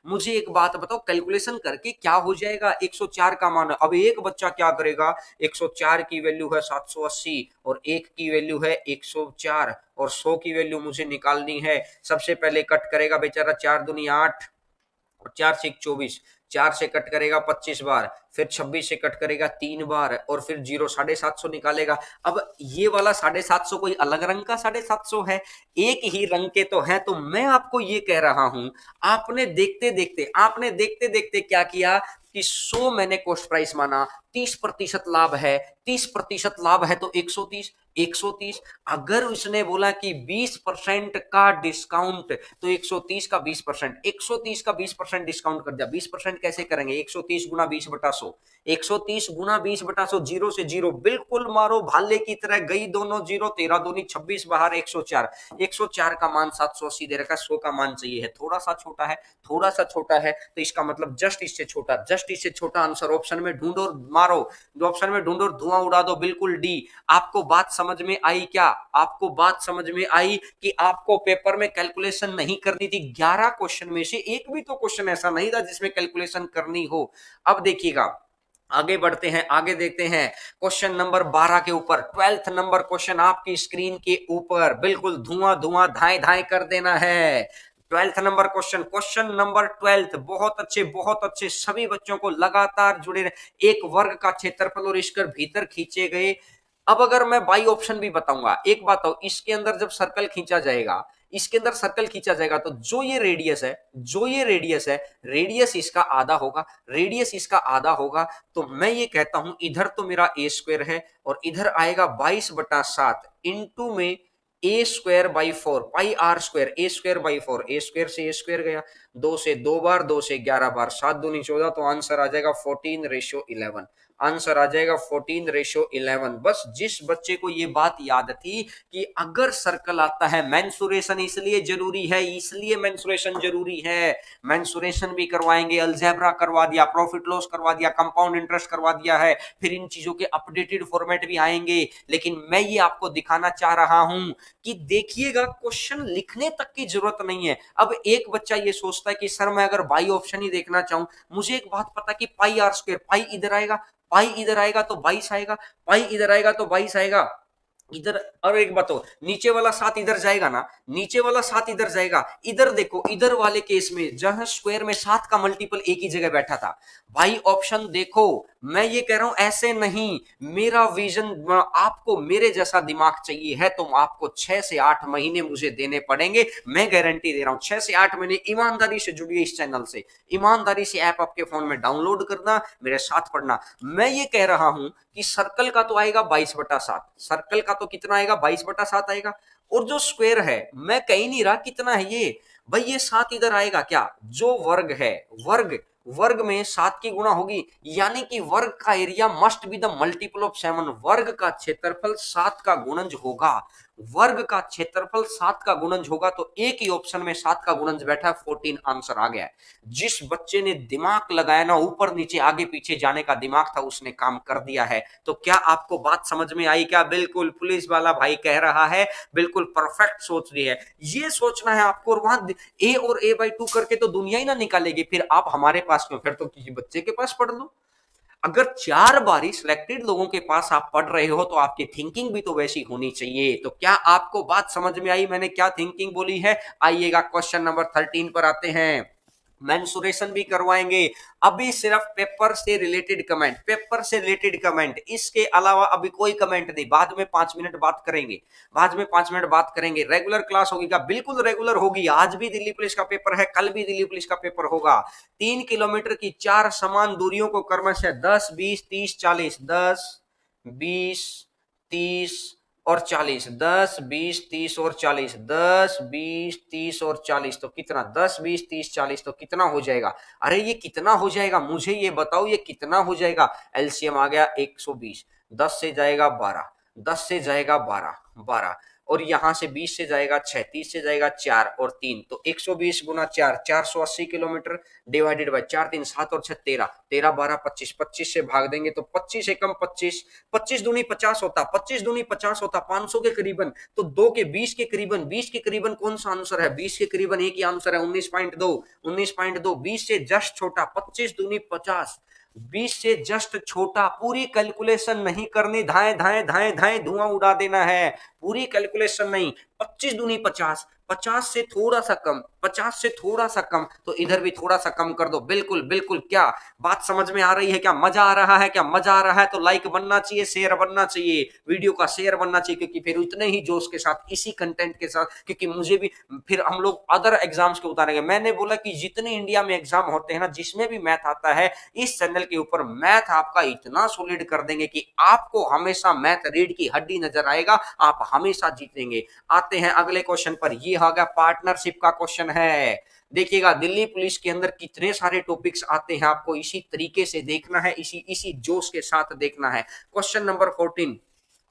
मुझे एक बात बताओ, कैलकुलेशन करके क्या हो जाएगा? 104 का मान, अब एक बच्चा क्या करेगा, 104 की वैल्यू है 780 और एक की वैल्यू है 104 और 100 की वैल्यू मुझे निकालनी है। सबसे पहले कट करेगा बेचारा, 4 दूनी 8 और 4 से 24, 4 से कट करेगा 25 बार, फिर 26 से कट करेगा 3 बार और फिर 0, 750 निकालेगा। अब ये वाला 750 कोई अलग रंग का 750 है, एक ही रंग के तो है। तो मैं आपको ये कह रहा हूं, आपने देखते देखते क्या किया कि 100 मैंने कॉस्ट प्राइस माना, 30% लाभ है, 30% लाभ है तो 130, 130। अगर उसने बोला कि 20% का डिस्काउंट तो 130 का 20%, 130 का 20% डिस्काउंट कर दिया। 20% कैसे करेंगे? 130 गुना 20/100, 130 गुना 20/100, जीरो से जीरो बिल्कुल मारो भाले की तरह, गई दोनों जीरो, 13 दूनी 26 बाहर 104, 104 का मान 780 दे रखा है, 100 का मान चाहिए है, थोड़ा सा छोटा है, थोड़ा सा छोटा है तो इसका मतलब जस्ट इससे छोटा, जस्ट इससे छोटा आंसर ऑप्शन में ढूंढो और मारो, ऑप्शन में ढूंढो और धुआं उड़ा दो, बिल्कुल डी। आपको बात समझ में आई क्या? आपको बात समझ में आई कि आपको पेपर में कैलकुलेशन नहीं करनी थी? 11 क्वेश्चन में से एक भी तो क्वेश्चन ऐसा नहीं था जिसमें कैलकुलेशन करनी हो। अब देखिएगा, आगे बढ़ते हैं, आगे देखते हैं क्वेश्चन नंबर 12 के ऊपर, 12th नंबर क्वेश्चन आपकी स्क्रीन के ऊपर, बिल्कुल धुआं धुआं धाए धाए कर देना है। 12th number question, question number 12, बहुत अच्छे बहुत अच्छे, सभी बच्चों को लगातार जुड़े रहे। एक वर्ग का क्षेत्रफल और इसके भीतर खींचे गए, अब अगर मैं बाई ऑप्शन भी बताऊंगा, एक बात हो, इसके अंदर जब सर्कल खींचा जाएगा, इसके अंदर सर्कल खींचा जाएगा तो जो ये रेडियस है, जो ये रेडियस है, रेडियस इसका आधा होगा, रेडियस इसका आधा होगा। तो मैं ये कहता हूं इधर तो मेरा ए स्क्वायर है और इधर आएगा 22/7 इंटू में A square by 4 pi R square, A square by 4, A square से ए स्क्वायर गया, 2 से 2 बार, 2 से 11 बार, 7 दूनी 14, तो आंसर आ जाएगा 14:11, आंसर आ जाएगा 14:11। बस जिस बच्चे को ये बात याद थी कि अगर सर्कल आता है, मेंसुरेशन इसलिए जरूरी है, इसलिए मेंसुरेशन जरूरी है, मेंसुरेशन भी करवाएंगे, अलजेब्रा करवा दिया, प्रॉफिट लॉस करवा दिया, कंपाउंड इंटरेस्ट करवा दिया है, फिर इन चीजों के अपडेटेड फॉर्मेट भी आएंगे। लेकिन मैं ये आपको दिखाना चाह रहा हूं कि देखिएगा, क्वेश्चन लिखने तक की जरूरत नहीं है। अब एक बच्चा ये सोचता है कि सर मैं अगर बाई ऑप्शन ही देखना चाहूं, मुझे एक बात पता कि पाई आर स्क्वायर, पाई इधर आएगा, पाई इधर आएगा तो 22 आएगा, पाई इधर आएगा तो 22 आएगा इधर। और एक बात हो, नीचे वाला 7 इधर जाएगा ना, नीचे वाला 7 इधर जाएगा। इधर देखो, इधर वाले केस में जहां स्क्वायर में 7 का मल्टीपल एक ही जगह बैठा था, भाई ऑप्शन देखो। मैं ये कह रहा हूं ऐसे नहीं, मेरा विजन, आपको मेरे जैसा दिमाग चाहिए है तो आपको 6 से 8 महीने मुझे देने पड़ेंगे, मैं गारंटी दे रहा हूं। 6 से 8 महीने ईमानदारी से जुड़िए इस चैनल से, ईमानदारी से ऐप आपके फोन में डाउनलोड करना, मेरे साथ पढ़ना। मैं ये कह रहा हूं कि सर्कल का तो आएगा 22/7, सर्कल का तो कितना आएगा, 22/7 आएगा। और जो स्क्वायर है, मैं कहीं नहीं रहा कितना है ये, भाई ये 7 इधर आएगा क्या, जो वर्ग है, वर्ग, वर्ग में 7 की गुणा होगी, यानी कि वर्ग का area must be the multiple of 7, वर्ग का क्षेत्रफल 7 का गुणज होगा। वर्ग का क्षेत्रफल 7 का गुणज होगा, तो एक ही ऑप्शन में 7 का गुणज बैठा है, 14 आंसर आ गया है। जिस बच्चे ने दिमाग लगाया ना, ऊपर नीचे आगे पीछे जाने का दिमाग था, उसने काम कर दिया है। तो क्या आपको बात समझ में आई क्या? बिल्कुल पुलिस वाला भाई कह रहा है, बिल्कुल परफेक्ट सोच रही है। ये सोचना है आपको, और वहां ए और ए बाई 2 करके तो दुनिया ही ना निकालेगी, फिर आप हमारे पास क्यों? फिर तो किसी बच्चे के पास पढ़ लो। अगर 4 बारी सिलेक्टेड लोगों के पास आप पढ़ रहे हो, तो आपकी थिंकिंग भी तो वैसी होनी चाहिए। तो क्या आपको बात समझ में आई, मैंने क्या थिंकिंग बोली है? आइएगा क्वेश्चन नंबर 13 पर आते हैं। मेंसुरेशन भी करवाएंगे। अभी सिर्फ पेपर से रिलेटेड कमेंट, पेपर से रिलेटेड कमेंट, इसके अलावा अभी कोई कमेंट नहीं। बाद में 5 मिनट बात करेंगे, बाद में 5 मिनट बात करेंगे। रेगुलर क्लास होगी क्या? बिल्कुल रेगुलर होगी। आज भी दिल्ली पुलिस का पेपर है, कल भी दिल्ली पुलिस का पेपर होगा। 3 किलोमीटर की 4 समान दूरियों को क्रमशः 10, 20, 30, 40, 10, 20, 30 और 40, 10, 20, 30 और 40, 10, 20, 30 और 40, तो कितना? 10, 20, 30, 40, तो कितना हो जाएगा? अरे ये कितना हो जाएगा, मुझे ये बताओ, ये कितना हो जाएगा? एलसीएम आ गया 120, 10 से जाएगा 12, 10 से जाएगा 12, 12, और यहां से 20 से जाएगा 6, 30 से जाएगा 4 और 3, तो 120 गुना 4, 480 किलोमीटर, डिवाइडेड बाय 4, 3, 7 और 6, 13, 13, 12, 25, 25 से भाग देंगे तो 25 एकम 25, 25 दूनी 50 होता, 25 दूनी 50 होता, 500 के करीबन। तो 2 के 20 के करीबन, 20 के करीबन कौन सा आंसर है? 20 के करीबन एक ही आंसर है, 19.2, 19.2, 20 से जस्ट छोटा, 25 दूनी 50, 20 से जस्ट छोटा। पूरी कैलकुलेशन नहीं करनी, धाए धाए धाए धाए धुआं उड़ा देना है, पूरी कैलकुलेशन नहीं। 25 दूनी 50, 50 से थोड़ा सा कम, 50 से थोड़ा सा कम, तो इधर भी थोड़ा सा कम कर दो। बिल्कुल बिल्कुल। क्या बात समझ में आ रही है? क्या मजा आ रहा है? क्या मजा आ रहा है? तो लाइक बनना चाहिए, शेयर बनना चाहिए, वीडियो का शेयर बनना चाहिए, क्योंकि फिर उतने ही जोश के साथ, इसी कंटेंट के साथ, क्योंकि मुझे भी फिर हम लोग अदर एग्जाम्स के उतारेंगे। मैंने बोला कि जितने इंडिया में एग्जाम होते हैं ना, जिसमें भी मैथ आता है, इस चैनल के ऊपर मैथ आपका इतना सॉलिड कर देंगे कि आपको हमेशा मैथ रीड की हड्डी नजर आएगा, आप हमेशा जीतेंगे। आते हैं अगले क्वेश्चन पर। ये आ गया पार्टनरशिप का क्वेश्चन है। देखिएगा दिल्ली पुलिस के अंदर कितने सारे टॉपिक्स आते हैं, आपको इसी तरीके से देखना है, इसी इसी जोश के साथ देखना है। क्वेश्चन नंबर 14,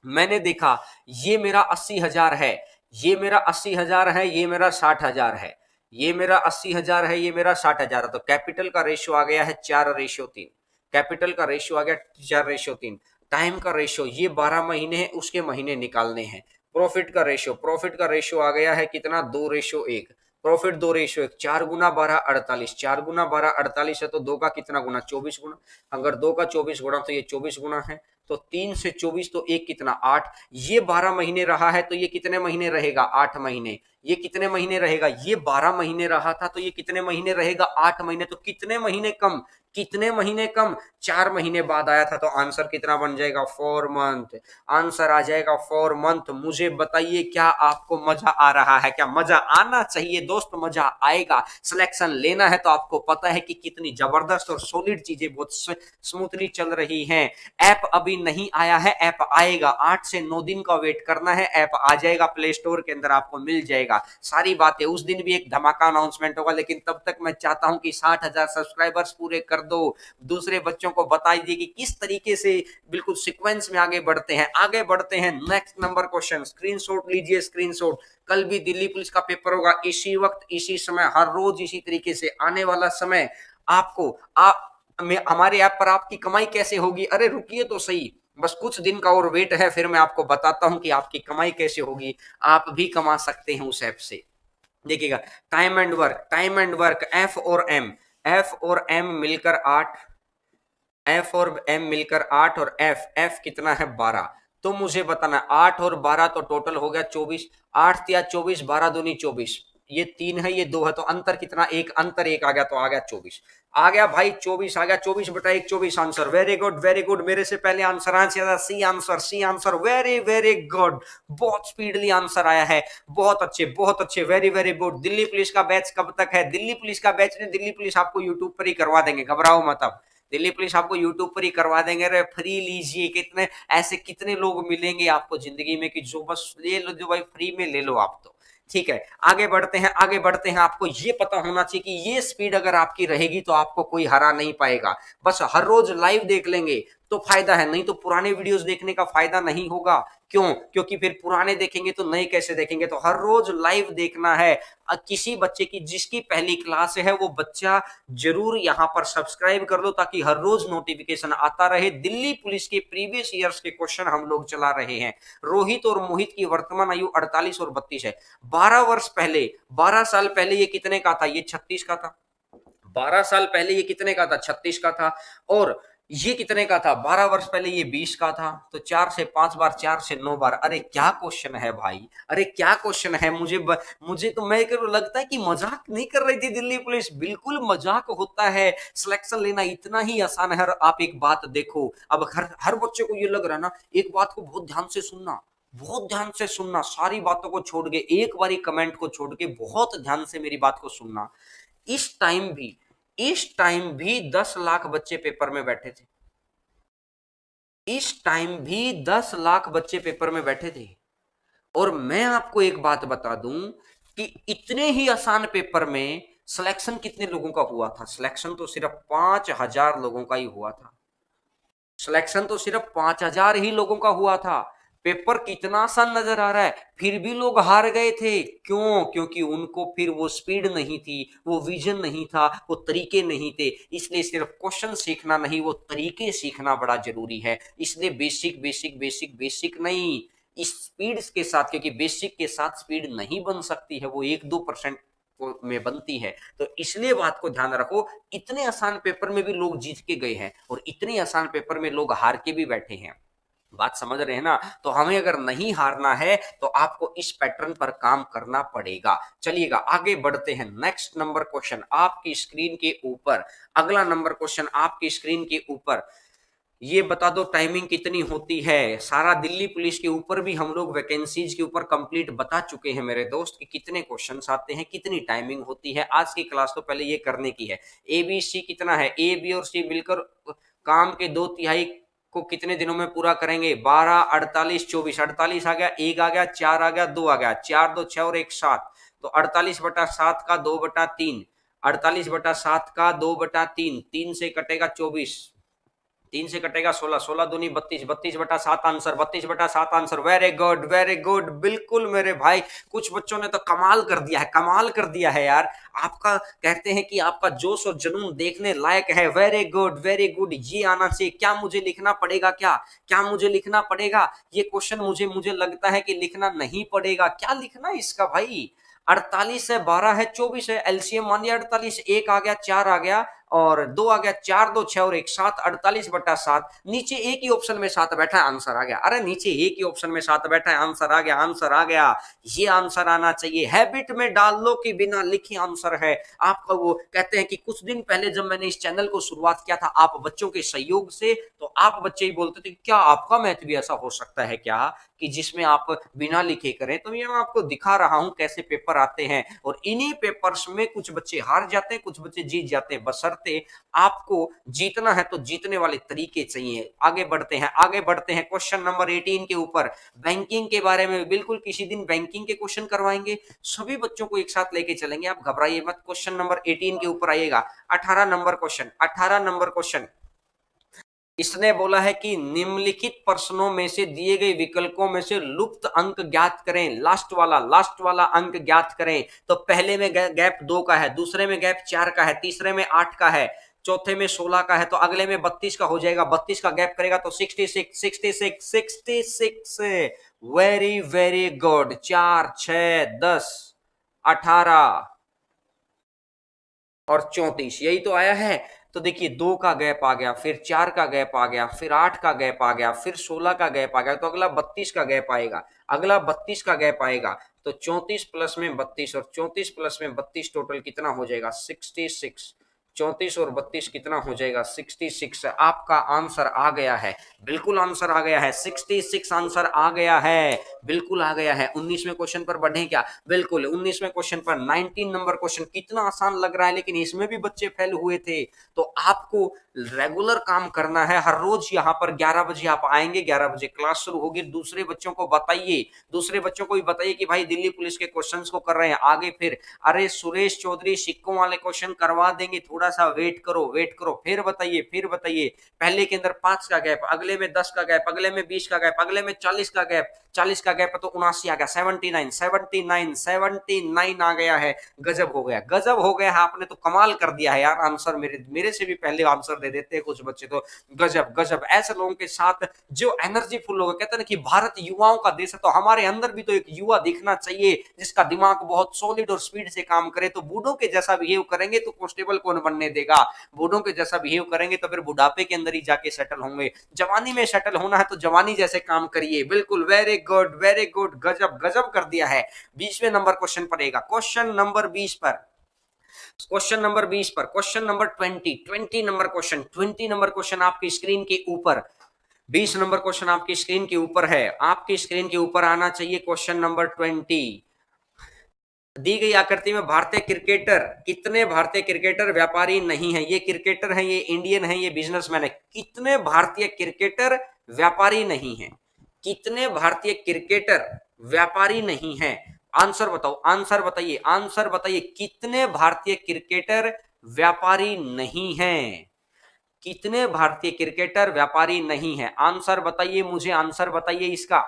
मैंने देखा ये मेरा 80,000 है, ये मेरा 80,000 है, ये मेरा 60,000 है, ये मेरा 80,000 है, ये मेरा 60,000 है। तो कैपिटल का रेशियो आ गया है 4:3, कैपिटल का रेशियो आ गया 4:3। टाइम का रेशियो, ये 12 महीने है, उसके महीने निकालने हैं। प्रॉफिट का रेशियो, प्रॉफिट का रेशियो आ गया है कितना? 2:1। प्रॉफिट 2:1, 4 गुना 12 48, 4 गुना 12 48 है, तो 2 का कितना गुना? 24 गुना। अगर 2 का 24 गुना, तो ये 24 गुना है, तो 3 से 24, तो एक कितना? 8। ये 12 महीने रहा है, तो ये कितने महीने रहेगा? 8 महीने। ये कितने महीने रहेगा? ये 12 महीने रहा था, तो ये कितने महीने रहेगा? 8 महीने। तो कितने महीने कम? कितने महीने कम? 4 महीने बाद आया था, तो आंसर कितना बन जाएगा? 4 मंथ। आंसर आ जाएगा 4 मंथ। मुझे बताइए, क्या आपको मजा आ रहा है? क्या मजा आना चाहिए दोस्त, मजा आएगा। सिलेक्शन लेना है तो आपको पता है कि कितनी जबरदस्त और सॉलिड चीजें बहुत स्मूथली चल रही हैं। ऐप अभी नहीं आया है, ऐप आएगा, 8 से 9 दिन का वेट करना है, ऐप आ जाएगा, प्ले स्टोर के अंदर आपको मिल जाएगा। सारी बातें, उस दिन भी एक धमाका अनाउंसमेंट होगा, लेकिन तब तक मैं चाहता हूं कि 60,000 सब्सक्राइबर्स पूरे कर दो। दूसरे बच्चों को बता दीजिए कि किस तरीके से बिल्कुल सीक्वेंस में आगे बढ़ते हैं। आगे बढ़ते हैं, नेक्स्ट नंबर क्वेश्चन। स्क्रीनशॉट लीजिए, स्क्रीनशॉट। कल भी दिल्ली पुलिस का पेपर होगा, इसी वक्त, इसी समय, हर रोज इसी तरीके से आने वाला समय। आपको हमारे ऐप पर आपकी कमाई कैसे होगी? अरे रुकिए तो सही, बस कुछ दिन का और वेट है, फिर मैं आपको बताता हूं कि आपकी कमाई कैसे होगी। आप भी कमा सकते हैं उस ऐप से। देखिएगा, time and work, time and work, F और एम, एफ और एम मिलकर 8, एफ और एम मिलकर 8, और एफ, एफ कितना है? 12। तो मुझे बताना, 8 और 12 तो टोटल हो गया 24। 8 या 24, 12 दूनी 24, ये 3 है, ये 2 है, तो अंतर कितना? एक, अंतर 1 आ गया, तो आ गया 24। आ गया भाई 24, आ गया 24/1, 24 answer. Very good, very good. मेरे से पहले आंसर आया, C answer, C answer. Very very good, बहुत स्पीडली आंसर आया है। बहुत अच्छे, बहुत अच्छे, very very good. Delhi police का बैच कब तक है? दिल्ली पुलिस का बैच ने, दिल्ली पुलिस आपको यूट्यूब पर ही करवा देंगे, घबराओ मत। अब दिल्ली पुलिस आपको यूट्यूब पर ही करवा देंगे। अरे फ्री लीजिए, कितने ऐसे कितने लोग मिलेंगे आपको जिंदगी में कि जो बस ले लो, जो भाई फ्री में ले लो आप तो। ठीक है, आगे बढ़ते हैं, आगे बढ़ते हैं। आपको ये पता होना चाहिए कि ये स्पीड अगर आपकी रहेगी तो आपको कोई हरा नहीं पाएगा। बस हर रोज लाइव देख लेंगे तो फायदा है, नहीं तो पुराने वीडियोस देखने का फायदा नहीं होगा। क्यों? क्योंकि फिर पुराने देखेंगे तो नए कैसे देखेंगे? तो हर रोज लाइव देखना है। किसी बच्चे की जिसकी पहली क्लास है वो बच्चा जरूर यहाँ पर सब्सक्राइब कर दो, ताकि हर रोज नोटिफिकेशन आता रहे। दिल्ली पुलिस के प्रीवियस ईयर्स के क्वेश्चन हम लोग चला रहे हैं। रोहित और मोहित की वर्तमान आयु 48 और 32 है। 12 वर्ष पहले, 12 साल पहले ये कितने का था? ये 36 का था। 12 साल पहले ये कितने का था? 36 का था। और ये कितने का था? 12 वर्ष पहले ये 20 का था। तो 4 से 5 बार, 4 से 9 बार। अरे क्या क्वेश्चन है भाई, अरे क्या क्वेश्चन है। मुझे तो मैं लगता है कि मजाक नहीं कर रही थी दिल्ली पुलिस, बिल्कुल मजाक होता है। सिलेक्शन लेना इतना ही आसान है। आप एक बात देखो, अब हर हर बच्चे को ये लग रहा है ना, एक बात को बहुत ध्यान से सुनना, बहुत ध्यान से सुनना, सारी बातों को छोड़ के, एक बारी कमेंट को छोड़ के बहुत ध्यान से मेरी बात को सुनना। इस टाइम भी इस टाइम भी 10 लाख बच्चे पेपर में बैठे थे। इस टाइम भी 10 लाख बच्चे पेपर में बैठे थे। और मैं आपको एक बात बता दूं कि इतने ही आसान पेपर में सिलेक्शन कितने लोगों का हुआ था? सिलेक्शन तो सिर्फ 5,000 लोगों का ही हुआ था। सिलेक्शन तो सिर्फ 5,000 ही लोगों का हुआ था। पेपर कितना आसान नजर आ रहा है, फिर भी लोग हार गए थे। क्यों? क्योंकि उनको फिर वो स्पीड नहीं थी, वो विजन नहीं था, वो तरीके नहीं थे। इसलिए सिर्फ क्वेश्चन सीखना नहीं, वो तरीके सीखना बड़ा जरूरी है। इसलिए बेसिक बेसिक बेसिक बेसिक नहीं, इस स्पीड के साथ, क्योंकि बेसिक के साथ स्पीड नहीं बन सकती है, वो 1-2% में बनती है। तो इसलिए बात को ध्यान रखो, इतने आसान पेपर में भी लोग जीत के गए हैं और इतने आसान पेपर में लोग हार के भी बैठे हैं। बात समझ रहे हैं ना? तो हमें अगर नहीं हारना है तो आपको इस पैटर्न पर काम करना पड़ेगा। चलिएगा आगे बढ़ते हैं। नेक्स्ट नंबर क्वेश्चन आपकी स्क्रीन के ऊपर, अगला नंबर क्वेश्चन आपकी स्क्रीन के ऊपर। ये बता दो टाइमिंग कितनी होती है? सारा दिल्ली पुलिस के ऊपर भी हम लोग वैकेंसीज के ऊपर कंप्लीट बता चुके हैं मेरे दोस्त, कि कितने क्वेश्चंस आते हैं, कितनी टाइमिंग होती है। आज की क्लास तो पहले ये करने की है। ए बी सी कितना है? ए बी और सी मिलकर काम के 2/3 को कितने दिनों में पूरा करेंगे? 12, 48, 24। 48 आ गया, 1 आ गया, 4 आ गया, 2 आ गया, 4 2 6 और 1 7। तो 48/7 का 2/3, 48/7 का 2/3, 3 से कटेगा 24, 3 से कटेगा 16, 16 दूनी 32, 32/7 answer, 32/7 answer. Very good, very good, बिल्कुल मेरे भाई। कुछ बच्चों ने तो कमाल कर दिया है, कमाल कर दिया है यार। आपका कहते हैं कि आपका जोश और जुनून देखने लायक है। वेरी गुड, वेरी गुड, ये आना चाहिए। क्या मुझे लिखना पड़ेगा? क्या मुझे लिखना पड़ेगा? ये क्वेश्चन मुझे लगता है कि लिखना नहीं पड़ेगा। क्या लिखना है इसका भाई? 48 है, 12 है, 24 है, एलसीएम मान लिया 48, 1 आ गया, 4 आ गया और 2 आ गया, 4 2 6 और 1 7, 48/7। नीचे एक ही ऑप्शन में 7 बैठा है, आंसर आ गया। अरे नीचे एक ही ऑप्शन में 7 बैठा है, आंसर आ गया, आंसर आ गया। ये आंसर आना चाहिए। हैबिट में डाल लो कि बिना लिखे आंसर है आपका। वो कहते हैं कि कुछ दिन पहले जब मैंने इस चैनल को शुरुआत किया था आप बच्चों के सहयोग से, तो आप बच्चे ही बोलते थे क्या आपका मैथ भी ऐसा हो सकता है क्या, कि जिसमें आप बिना लिखे करें। तो ये मैं आपको दिखा रहा हूं कैसे पेपर आते हैं, और इन्हीं पेपर्स में कुछ बच्चे हार जाते हैं, कुछ बच्चे जीत जाते हैं। बशर्ते आपको जीतना है तो जीतने वाले तरीके चाहिए। आगे बढ़ते हैं, आगे बढ़ते हैं क्वेश्चन नंबर 18 के ऊपर। बैंकिंग के बारे में बिल्कुल किसी दिन बैंकिंग के क्वेश्चन करवाएंगे, सभी बच्चों को एक साथ लेके चलेंगे, आप घबराइए मत। क्वेश्चन नंबर 18 के ऊपर आइएगा। 18 नंबर क्वेश्चन, 18 नंबर क्वेश्चन। इसने बोला है कि निम्नलिखित प्रश्नों में से दिए गए विकल्पों में से लुप्त अंक ज्ञात करें। लास्ट वाला अंक ज्ञात करें। तो पहले में गैप 2 का है, दूसरे में गैप 4 का है, तीसरे में 8 का है, चौथे में 16 का है, तो अगले में 32 का हो जाएगा। 32 का गैप करेगा तो 66, 66, 66। Very very good. 4 6 10 18 और 34, यही तो आया है। तो देखिए 2 का गैप आ गया, फिर 4 का गैप आ गया, फिर 8 का गैप आ गया, फिर 16 का गैप आ गया, तो अगला 32 का गैप आएगा, अगला 32 का गैप आएगा। तो 34 प्लस में 32 और 34 प्लस में 32 टोटल कितना हो जाएगा? 66। 34 और 32 कितना हो जाएगा? 66। आपका आंसर आ गया है, बिल्कुल आंसर आ गया है, 66 आंसर आ गया है, बिल्कुल आ गया है। 19वें क्वेश्चन पर बढ़े क्या? बिल्कुल 19वें क्वेश्चन पर। 19 नंबर क्वेश्चन कितना आसान लग रहा है, लेकिन इसमें भी बच्चे फेल हुए थे। तो आपको रेगुलर काम करना है। हर रोज यहाँ पर 11 बजे आप आएंगे, 11 बजे क्लास शुरू होगी। दूसरे बच्चों को बताइए, दूसरे बच्चों को भी बताइए कि भाई दिल्ली पुलिस के क्वेश्चंस को कर रहे हैं आगे। फिर अरे सुरेश चौधरी सिक्कों वाले क्वेश्चन करवा देंगे, थोड़ा सा वेट करो, वेट करो, फिर बताइए, फिर बताइए। पहले के अंदर 5 का गैप, अगले में 10 का गैप, अगले में 20 का गैप, अगले में 40 का गैप, 40 का गैप तो 79 आ गया, 79 79 79 आ गया है। गजब हो गया, गजब हो गया है। आपने तो कमाल कर दिया है यार, आंसर मेरे मेरे से भी पहले आंसर दे देते हैं कुछ बच्चे तो। गजब गजब। ऐसे लोगों के साथ जो एनर्जी फुल लोग कहते हैं ना कि भारत युवाओं का देश है, तो हमारे अंदर भी तो एक युवा दिखना चाहिए जिसका दिमाग बहुत सॉलिड और स्पीड से काम करे। तो बूढ़ों के जैसा बिहेव करेंगे तो कांस्टेबल कौन बनने देगा? बूढ़ों के जैसा बिहेव करेंगे तो फिर बुढ़ापे के अंदर ही जाके सेटल होंगे। जवानी में सेटल होना है तो जवानी जैसे काम करिए। बिल्कुल, वेरी गुड, वेरी गुड, गजब गजब कर दिया है। 20वें नंबर क्वेश्चन पड़ेगा, क्वेश्चन नंबर 20 पर, क्वेश्चन नंबर 20 पर, question number 20 number question, 20 number question आपकी स्क्रीन के ऊपर। 20 नंबर क्वेश्चन आपकी स्क्रीन के ऊपर है, आपकी स्क्रीन के ऊपर आना चाहिए क्वेश्चन नंबर 20। दी गई आकृति में भारतीय क्रिकेटर, कितने भारतीय क्रिकेटर व्यापारी नहीं है? ये क्रिकेटर है, ये इंडियन है, ये बिजनेसमैन है। कितने भारतीय क्रिकेटर व्यापारी नहीं है? कितने भारतीय क्रिकेटर व्यापारी नहीं है? आंसर बताओ, आंसर बताइए, आंसर बताइए। कितने भारतीय क्रिकेटर व्यापारी नहीं है? कितने भारतीय क्रिकेटर व्यापारी नहीं है? आंसर बताइए मुझे, आंसर बताइए इसका।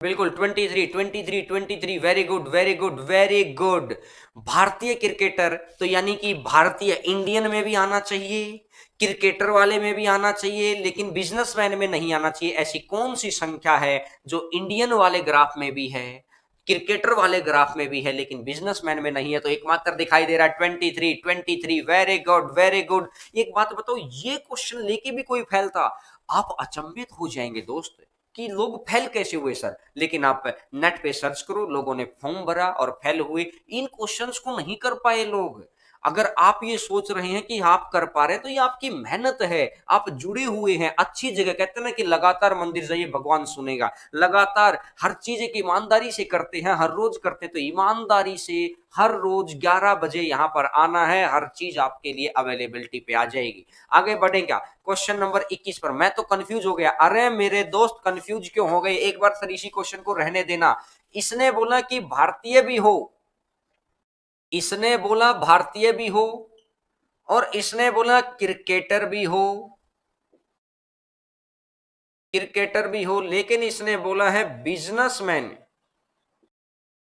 बिल्कुल, 23 very good, very good, very good. भारतीय क्रिकेटर तो यानी कि भारतीय इंडियन में भी आना चाहिए, क्रिकेटर वाले में भी आना चाहिए, लेकिन बिजनेसमैन में नहीं आना चाहिए। ऐसी कौन सी संख्या है जो इंडियन वाले ग्राफ में भी है, क्रिकेटर वाले ग्राफ में भी है, लेकिन बिजनेसमैन में नहीं है? तो एकमात्र दिखाई दे रहा है 23। Very good, very good. एक बात बताओ, ये क्वेश्चन लेके भी कोई फैलता? आप अचंभित हो जाएंगे दोस्त कि लोग फेल कैसे हुए सर। लेकिन आप नेट पे सर्च करो, लोगों ने फॉर्म भरा और फेल हुए। इन क्वेश्चंस को नहीं कर पाए लोग। अगर आप ये सोच रहे हैं कि आप कर पा रहे हैं तो ये आपकी मेहनत है, आप जुड़े हुए हैं अच्छी जगह। कहते हैं ना कि लगातार मंदिर जाइए भगवान सुनेगा। लगातार हर चीज एक ईमानदारी से करते हैं, हर रोज करते हैं, तो ईमानदारी से हर रोज 11 बजे यहां पर आना है, हर चीज आपके लिए अवेलेबिलिटी पे आ जाएगी। आगे बढ़े क्या? क्वेश्चन नंबर 21 पर। मैं तो कंफ्यूज हो गया। अरे मेरे दोस्त कंफ्यूज क्यों हो गए? एक बार सर इसी क्वेश्चन को रहने देना। इसने बोला कि भारतीय भी हो, इसने बोला भारतीय भी हो, और इसने बोला क्रिकेटर भी हो, क्रिकेटर भी हो, लेकिन इसने बोला है बिजनेसमैन।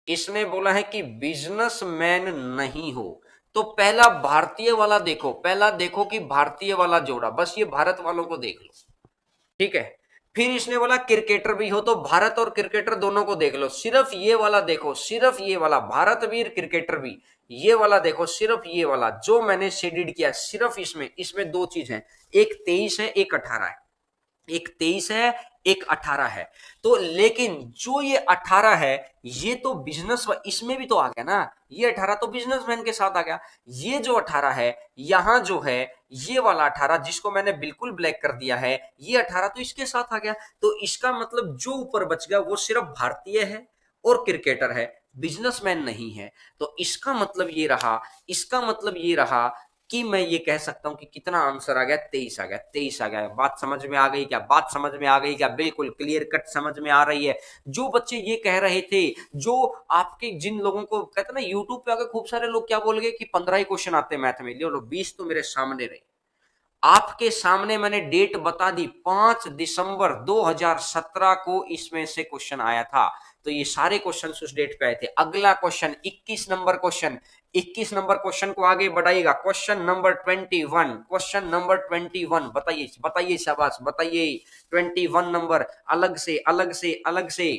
इसने बोला है कि बिजनेसमैन नहीं हो। तो पहला भारतीय वाला देखो, पहला देखो कि भारतीय वाला जोड़ा, बस ये भारत वालों को देख लो, ठीक है। फिर इसने बोला क्रिकेटर भी हो, तो भारत और क्रिकेटर दोनों को देख लो। सिर्फ ये वाला देखो, सिर्फ ये वाला, भारत भी क्रिकेटर भी। ये वाला देखो, सिर्फ ये वाला जो मैंने शेडेड किया, सिर्फ इसमें, इसमें दो चीज है, एक 23 है, एक 18 है। एक 23 है, एक 18 है। तो लेकिन जो ये 18 है, ये तो बिजनेस, इसमें भी तो आ गया ना, ये 18 तो बिजनेसमैन के साथ आ गया। ये जो 18 है, यहां जो है ये वाला 18 जिसको मैंने बिल्कुल ब्लैक कर दिया है, ये 18 तो इसके साथ आ गया। तो इसका मतलब जो ऊपर बच गया वो सिर्फ भारतीय है और क्रिकेटर है, बिजनेसमैन नहीं है। तो इसका मतलब ये रहा, इसका मतलब ये रहा कि मैं ये कह सकता हूं कि कितना आंसर आ गया, 23 आ गया, 23 आ गया। बात समझ में आ गई क्या? बात समझ में आ गई क्या? बिल्कुल क्लियर कट समझ में आ रही है। जो बच्चे ये कह रहे थे, जो आपके जिन लोगों को कहते ना यूट्यूब पे आके खूब सारे लोग क्या बोल गए कि 15 ही क्वेश्चन आते हैं मैथ में, लो 20 तो मेरे सामने रहे, आपके सामने मैंने डेट बता दी, 5 दिसंबर 2017 को इसमें से क्वेश्चन आया था। तो ये सारे क्वेश्चन उस डेट पे आए थे। अगला question 21 number question, 21 number question को आगे बढ़ाइएगा। क्वेश्चन नंबर 21, क्वेश्चन नंबर 21 बताइए, बताइए, शाबाश बताइए। 21 नंबर, अलग से अलग से अलग से।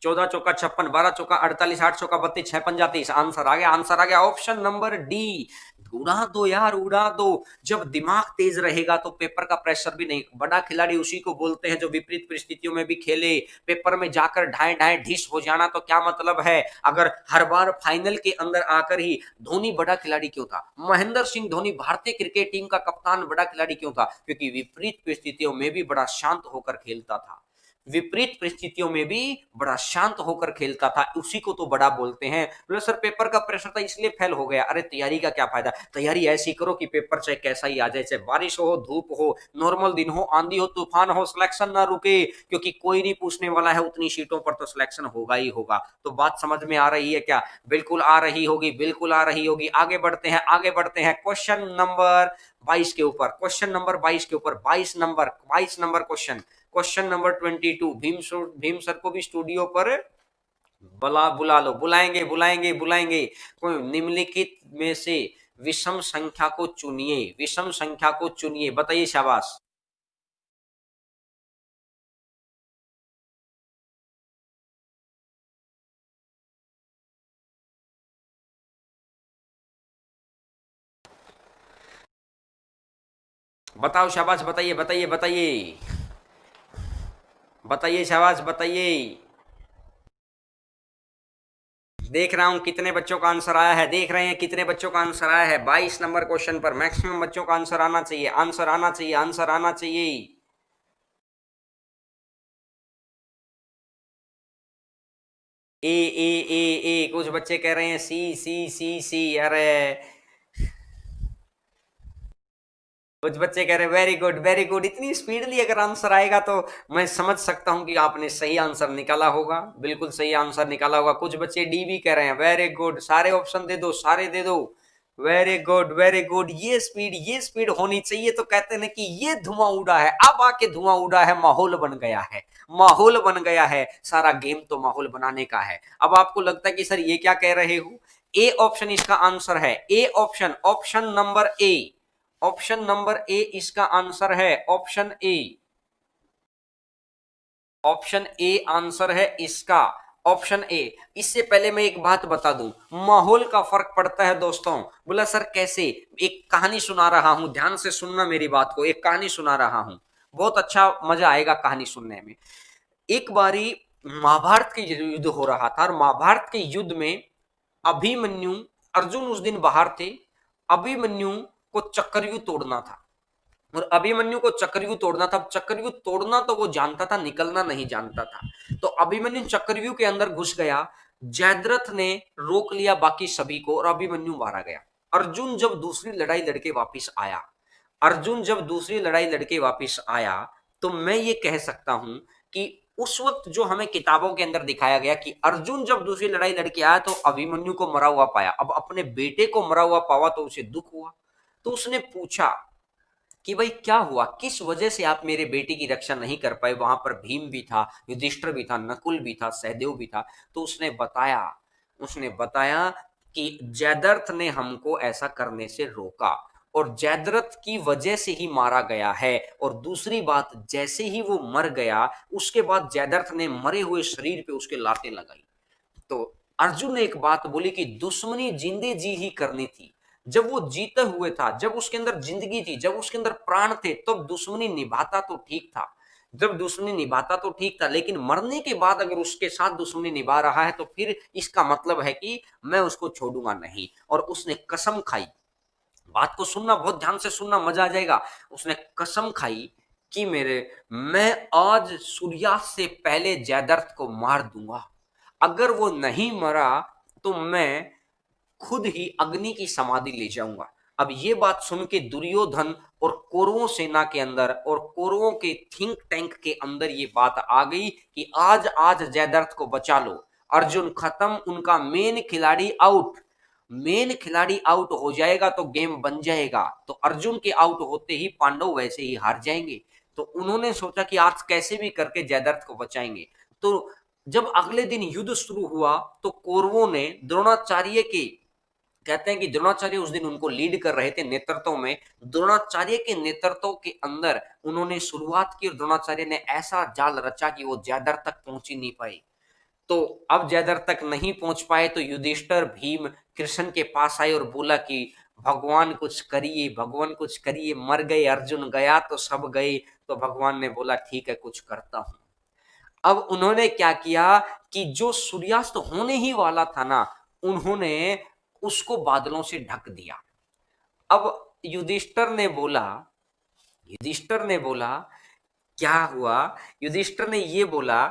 14 चौका 56, 12 चौका 48, 8 चौका 32, 6 पंजा 30। आंसर आ गया, आंसर आ गया, ऑप्शन नंबर डी। उड़ा दो यार, उड़ा दो। जब दिमाग तेज रहेगा तो पेपर का प्रेशर भी नहीं। बड़ा खिलाड़ी उसी को बोलते हैं जो विपरीत परिस्थितियों में भी खेले। पेपर में जाकर ढाई ढाई ढिस हो जाना तो क्या मतलब है? अगर हर बार फाइनल के अंदर आकर ही धोनी बड़ा खिलाड़ी क्यों था? महेंद्र सिंह धोनी भारतीय क्रिकेट टीम का कप्तान बड़ा खिलाड़ी क्यों था? क्योंकि विपरीत परिस्थितियों में भी बड़ा शांत होकर खेलता था। विपरीत परिस्थितियों में भी बड़ा शांत होकर खेलता था, उसी को तो बड़ा बोलते हैं। बोले सर पेपर का प्रेशर था इसलिए फेल हो गया। अरे तैयारी का क्या फायदा, तैयारी ऐसी करो कि पेपर चाहे कैसा ही आ जाए, चाहे बारिश हो, धूप हो, नॉर्मल दिन हो, आंधी हो, तूफान हो, सिलेक्शन ना रुके, क्योंकि कोई नहीं पूछने वाला है, उतनी सीटों पर तो सिलेक्शन होगा ही होगा। तो बात समझ में आ रही है क्या? बिल्कुल आ रही होगी, बिल्कुल आ रही होगी। आगे बढ़ते हैं, आगे बढ़ते हैं क्वेश्चन नंबर 22 के ऊपर, क्वेश्चन नंबर 22 के ऊपर, 22 number question, question number 22। Bhim sir को भी स्टूडियो पर बुला लो, बुलाएंगे बुलाएंगे बुलाएंगे। कोई निम्नलिखित में से विषम संख्या को चुनिए, विषम संख्या को चुनिए, बताइए, शाबाश। बताओ, शाबाश, बताइए बताइए बताइए बताइए, शाबाश बताइए। देख रहा हूं कितने बच्चों का आंसर आया है, देख रहे हैं कितने बच्चों का आंसर आया है। 22 नंबर क्वेश्चन पर मैक्सिमम बच्चों का आंसर आना चाहिए, आंसर आना चाहिए, आंसर आना चाहिए। ए कुछ बच्चे कह रहे हैं सी सी सी सी। अरे कुछ बच्चे कह रहे हैं वेरी गुड वेरी गुड। इतनी स्पीडली अगर आंसर आएगा तो मैं समझ सकता हूं कि आपने सही आंसर निकाला होगा, बिल्कुल सही आंसर निकाला होगा। कुछ बच्चे डी भी कह रहे हैं वेरी गुड, सारे ऑप्शन दे दो, सारे दे दो। Very good very good. ये स्पीड होनी चाहिए। तो कहते हैं कि ये धुआं उड़ा है, अब आके धुआं उड़ा है, माहौल बन गया है, माहौल बन गया है। सारा गेम तो माहौल बनाने का है। अब आपको लगता है कि सर ये क्या कह रहे हो? ए ऑप्शन इसका आंसर है, A option, option number A, option number A इसका आंसर है, option A, option A answer है इसका, ऑप्शन ए। इससे पहले मैं एक बात बता दूं, माहौल का फर्क पड़ता है दोस्तों। बोला सर कैसे? एक कहानी सुना रहा हूं, ध्यान से सुनना मेरी बात को, एक कहानी सुना रहा हूं, बहुत अच्छा मजा आएगा कहानी सुनने में। एक बारी महाभारत के युद्ध हो रहा था, और महाभारत के युद्ध में अभिमन्यु, अर्जुन उस दिन बाहर थे, अभिमन्यु को चक्रव्यूह तोड़ना था, और अभिमन्यु को चक्रव्यूह तोड़ना था। चक्रव्यूह तोड़ना तो वो जानता था, निकलना नहीं जानता था। तो अभिमन्यु चक्रव्यूह के अंदर घुस गया, जयद्रथ ने रोक लिया बाकी सभी को, और अभिमन्यु मारा गया। अर्जुन जब दूसरी लड़ाई लड़के वापिस आया, अर्जुन जब दूसरी लड़ाई लड़के वापिस आया, तो मैं ये कह सकता हूं कि उस वक्त जो हमें किताबों के अंदर दिखाया गया कि अर्जुन जब दूसरी लड़ाई लड़के आया तो अभिमन्यु को मरा हुआ पाया। अब अपने बेटे को मरा हुआ पावा तो उसे दुख हुआ। तो उसने पूछा कि भाई क्या हुआ, किस वजह से आप मेरे बेटे की रक्षा नहीं कर पाए? वहां पर भीम भी था, युधिष्ठिर भी था, नकुल भी था, सहदेव भी था। तो उसने बताया कि जयद्रथ ने हमको ऐसा करने से रोका, और जयद्रथ की वजह से ही मारा गया है। और दूसरी बात, जैसे ही वो मर गया, उसके बाद जयद्रथ ने मरे हुए शरीर पे उसके लातें लगाई। तो अर्जुन ने एक बात बोली कि दुश्मनी जिंदे जी ही करनी थी। जब वो जीते हुए था, जब उसके अंदर जिंदगी थी, जब उसके अंदर प्राण थे, तब तो दुश्मनी निभाता तो ठीक था, जब दुश्मनी निभाता तो ठीक था, लेकिन मरने के बाद अगर उसके साथ दुश्मनी निभा रहा है तो फिर इसका मतलब है कि मैं उसको छोड़ूंगा नहीं। और उसने कसम खाई, बात को सुनना, बहुत ध्यान से सुनना, मजा आ जाएगा। उसने कसम खाई कि मैं आज सूर्यास्त से पहले जयद्रथ को मार दूंगा। अगर वो नहीं मरा तो मैं खुद ही अग्नि की समाधि ले जाऊंगा। अब ये बात सुन के दुर्योधन और कौरवों सेना के अंदर और कौरवों के थिंक टैंक के अंदर ये बात आ गई कि आज आज जयद्रथ को बचा लो। अर्जुन खत्म, उनका मेन खिलाड़ी आउट, मेन खिलाड़ी आउट हो जाएगा तो गेम बन जाएगा। तो अर्जुन के आउट होते ही पांडव वैसे ही हार जाएंगे। तो उन्होंने सोचा कि आज कैसे भी करके जयद्रथ को बचाएंगे। तो जब अगले दिन युद्ध शुरू हुआ तो कौरवों ने द्रोणाचार्य के, कहते हैं कि द्रोणाचार्य उस दिन उनको लीड कर रहे थे नेतृत्व में, द्रोणाचार्य के नेतृत्व के अंदर उन्होंने शुरुआत की, और द्रोणाचार्य ने ऐसा जाल रचा कि वो जयद्रथ तक पहुंच ही नहीं पाए। तो अब जयद्रथ तक नहीं पहुंच पाए तो युधिष्ठिर भीम कृष्ण के पास आए और बोला कि भगवान कुछ करिए, भगवान कुछ करिए, मर गए अर्जुन, गया तो सब गए। तो भगवान ने बोला ठीक है, कुछ करता हूं। अब उन्होंने क्या किया कि जो सूर्यास्त होने ही वाला था ना, उन्होंने उसको बादलों से ढक दिया। अब युधिष्ठिर ने बोला, युधिष्ठिर ने बोला क्या हुआ, युधिष्ठिर ने ये बोला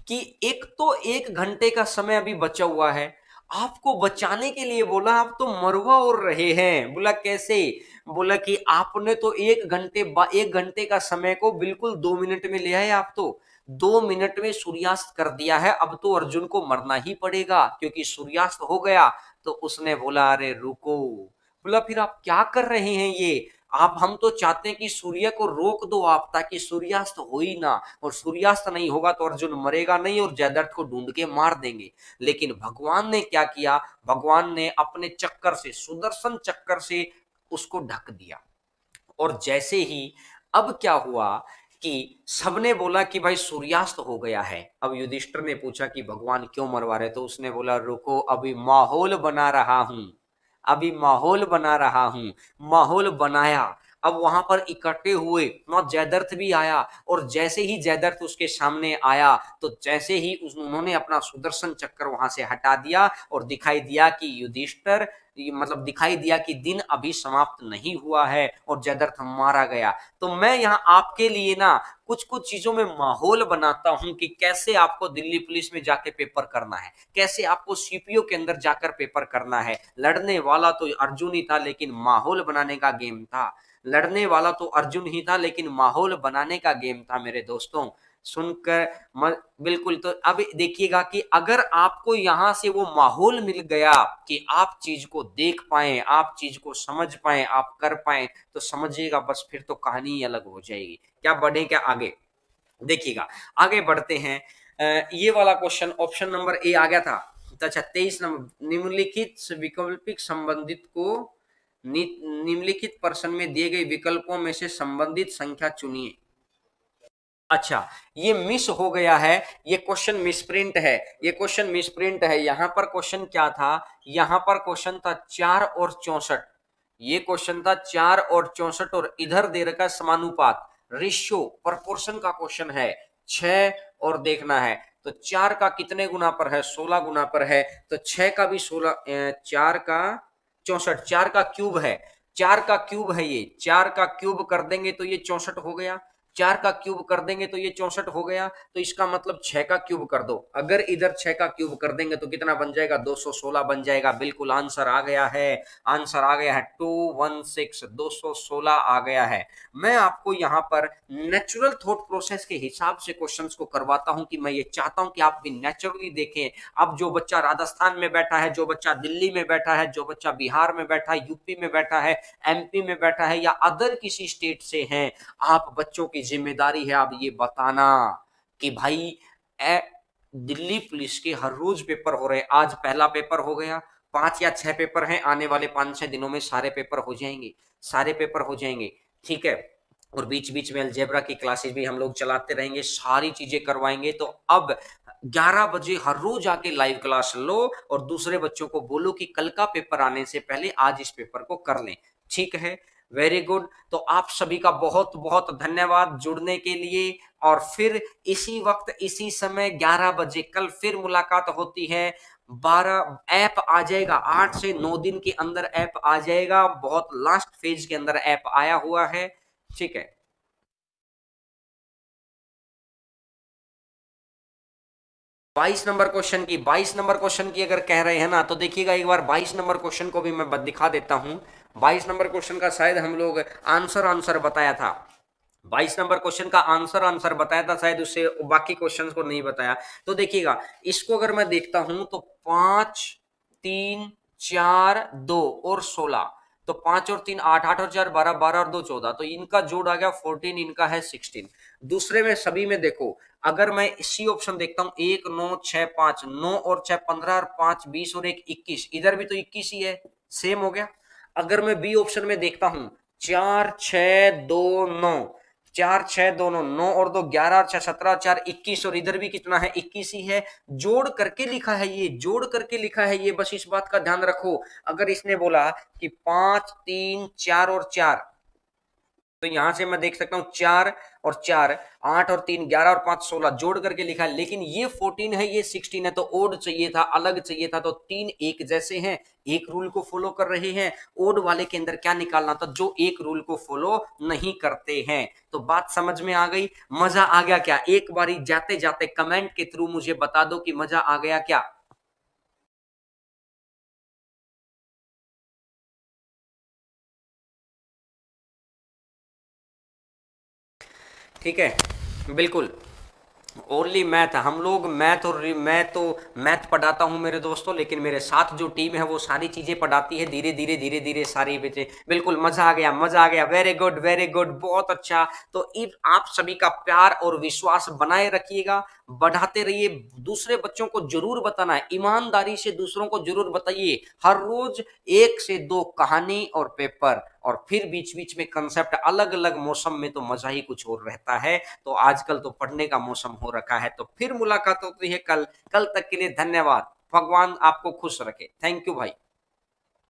कि एक तो 1 घंटे का समय अभी बचा हुआ है, आपको बचाने के लिए बोला, आप तो मरवा और रहे हैं। बोला कैसे? बोला कि आपने तो 1 घंटे का समय को बिल्कुल 2 मिनट में ले आए, आप तो 2 मिनट में सूर्यास्त कर दिया है। अब तो अर्जुन को मरना ही पड़ेगा क्योंकि सूर्यास्त हो गया। तो उसने बोला अरे रुको। बोला फिर आप क्या कर रहे हैं ये? आप हम तो चाहते हैं कि सूर्य को रोक दो आप, ताकि सूर्यास्त हो ही ना, और सूर्यास्त नहीं होगा तो अर्जुन मरेगा नहीं और जयद्रथ को ढूंढ के मार देंगे। लेकिन भगवान ने क्या किया, भगवान ने अपने चक्कर से, सुदर्शन चक्कर से उसको ढक दिया। और जैसे ही, अब क्या हुआ कि सबने बोला कि भाई सूर्यास्त हो गया है। अब युधिष्ठिर ने पूछा कि भगवान क्यों मरवा रहे? तो उसने बोला रुको, अभी माहौल बना रहा हूं, अभी माहौल बना रहा हूं। माहौल बनाया, अब वहां पर इकट्ठे हुए, वहां जयद्रथ भी आया। और जैसे ही जयद्रथ उसके सामने आया, तो जैसे ही उन्होंने अपना सुदर्शन चक्कर वहां से हटा दिया और दिखाई दिया कि युधिष्ठिर, मतलब दिखाई दिया कि दिन अभी समाप्त नहीं हुआ है और जयद्रथ मारा गया। तो मैं यहाँ आपके लिए ना कुछ कुछ चीजों में माहौल बनाता हूं कि कैसे आपको दिल्ली पुलिस में जाके पेपर करना है, कैसे आपको सीपीओ के अंदर जाकर पेपर करना है। लड़ने वाला तो अर्जुन ही था, लेकिन माहौल बनाने का गेम था। लड़ने वाला तो अर्जुन ही था, लेकिन माहौल बनाने का गेम था मेरे दोस्तों। सुनकर बिल्कुल। तो अब देखिएगा कि अगर आपको यहां से वो माहौल मिल गया कि आप चीज को देख पाए, आप चीज को समझ पाए, आप कर पाए, तो समझिएगा बस फिर तो कहानी ही अलग हो जाएगी। क्या बढ़े क्या आगे? देखिएगा, आगे बढ़ते हैं। ये वाला क्वेश्चन ऑप्शन नंबर ए आ गया था। तो अच्छा, 23 नंबर, निम्नलिखित विकल्पिक संबंधित को निम्नलिखित प्रश्न में दिए गए विकल्पों में से संबंधित संख्या चुनिए। अच्छा, ये मिस हो गया है, ये क्वेश्चन मिसप्रिंट है, ये क्वेश्चन मिसप्रिंट है। यहां पर क्वेश्चन क्या था? यहां पर क्वेश्चन था 4 और 64। ये क्वेश्चन था 4 और 64, और इधर दे रखा है समानुपात, रेशियो, प्रोपोर्शन का क्वेश्चन है। 6 और देखना है तो 4 का कितने गुना पर है? 16 गुना पर है। तो 6 का भी 16, 4 का 64, 4 का क्यूब है। 4 का क्यूब है ये, 4 का क्यूब कर देंगे तो ये 64 हो गया। 4 का क्यूब कर देंगे तो ये 64 हो गया। तो इसका मतलब 6 का क्यूब कर दो। अगर इधर 6 का क्यूब कर देंगे तो कितना बन जाएगा? 216 बन जाएगा। बिल्कुल आंसर आ गया है, आंसर आ गया है 216, 216 आ गया है। मैं आपको यहाँ पर नेचुरल थॉट प्रोसेस के हिसाब से क्वेश्चंस को करवाता हूं कि मैं ये चाहता हूं कि आप भी नेचुरली देखें। अब जो बच्चा राजस्थान में बैठा है, जो बच्चा दिल्ली में बैठा है, जो बच्चा बिहार में बैठा है, यूपी में बैठा है, एमपी में बैठा है, या अदर किसी स्टेट से हैं, आप बच्चों की जिम्मेदारी है आप ये बताना कि भाई ए, दिल्ली पुलिस के हर रोज पेपर हो रहे हैं। आज पहला पेपर हो गया, 5 या 6 पेपर हैं, आने वाले 5-6 दिनों में सारे पेपर हो जाएंगे, सारे पेपर हो जाएंगे। ठीक है। और बीच बीच में अलजेब्रा की क्लासेस भी हम लोग चलाते रहेंगे, सारी चीजें करवाएंगे। तो अब 11 बजे हर रोज आके लाइव क्लास लो और दूसरे बच्चों को बोलो कि कल का पेपर आने से पहले आज इस पेपर को कर लें। ठीक है, वेरी गुड। तो आप सभी का बहुत बहुत धन्यवाद जुड़ने के लिए। और फिर इसी वक्त इसी समय 11 बजे कल फिर मुलाकात होती है। 12 ऐप आ जाएगा, 8 से 9 दिन के अंदर ऐप आ जाएगा, बहुत लास्ट फेज के अंदर ऐप आया हुआ है। ठीक है। 22 नंबर क्वेश्चन की अगर कह रहे हैं ना, तो देखिएगा एक बार 22 नंबर क्वेश्चन को भी मैं दिखा देता हूं। 22 नंबर क्वेश्चन का शायद हम लोग आंसर आंसर बताया था। 22 नंबर क्वेश्चन का आंसर आंसर बताया था शायद, उससे बाकी क्वेश्चन को नहीं बताया। तो देखिएगा, इसको अगर मैं देखता हूं तो 5, 3, 4, 2 और 16। तो 5 और 3 8, 8 और 4 12, 12 और 2 14, तो इनका जोड़ आ गया 14, इनका है 16। दूसरे में सभी में देखो, अगर मैं इसी ऑप्शन देखता हूं 1 9 6 5, 9 और 6 15 और 5 20 और 1 21, इधर भी तो 21 ही है, सेम हो गया। अगर मैं बी ऑप्शन में देखता हूं 4 6 2 9, 4 6 2 9, 9 और 2 11 और 6 17 और 4 21, और इधर भी कितना है? 21 ही है। जोड़ करके लिखा है ये, जोड़ करके लिखा है ये, बस इस बात का ध्यान रखो। अगर इसने बोला कि 5 3 4 और 4, तो यहां से मैं देख सकता हूं 4 और 4, 8 और 3, 11 और 5, 16 जोड़ करके लिखा है, लेकिन ये 14 है, ये 16 है, तो ओड चाहिए था, अलग चाहिए था, तो तीन एक जैसे हैं, एक रूल को फॉलो कर रहे हैं। ओड वाले के अंदर क्या निकालना था, जो एक रूल को फॉलो नहीं करते हैं। तो बात समझ में आ गई, मजा आ गया क्या? एक बारी जाते जाते कमेंट के थ्रू मुझे बता दो कि मजा आ गया क्या। ठीक है, बिल्कुल। ओनली मैथ, हम लोग मैथ और मैं तो मैथ पढ़ाता हूं मेरे दोस्तों, लेकिन मेरे साथ जो टीम है वो सारी चीजें पढ़ाती है, धीरे धीरे धीरे धीरे सारी बच्चे। बिल्कुल मजा आ गया, मजा आ गया, वेरी गुड वेरी गुड, बहुत अच्छा। तो इन आप सभी का प्यार और विश्वास बनाए रखिएगा, बढ़ाते रहिए, दूसरे बच्चों को जरूर बताना है, ईमानदारी से दूसरों को जरूर बताइए, हर रोज 1 से 2 कहानी और पेपर, और फिर बीच बीच में कंसेप्ट, अलग अलग मौसम में तो मजा ही कुछ और रहता है। तो आजकल तो पढ़ने का मौसम हो रखा है, तो फिर मुलाकात होती है कल। कल तक के लिए धन्यवाद, भगवान आपको खुश रखे, थैंक यू भाई।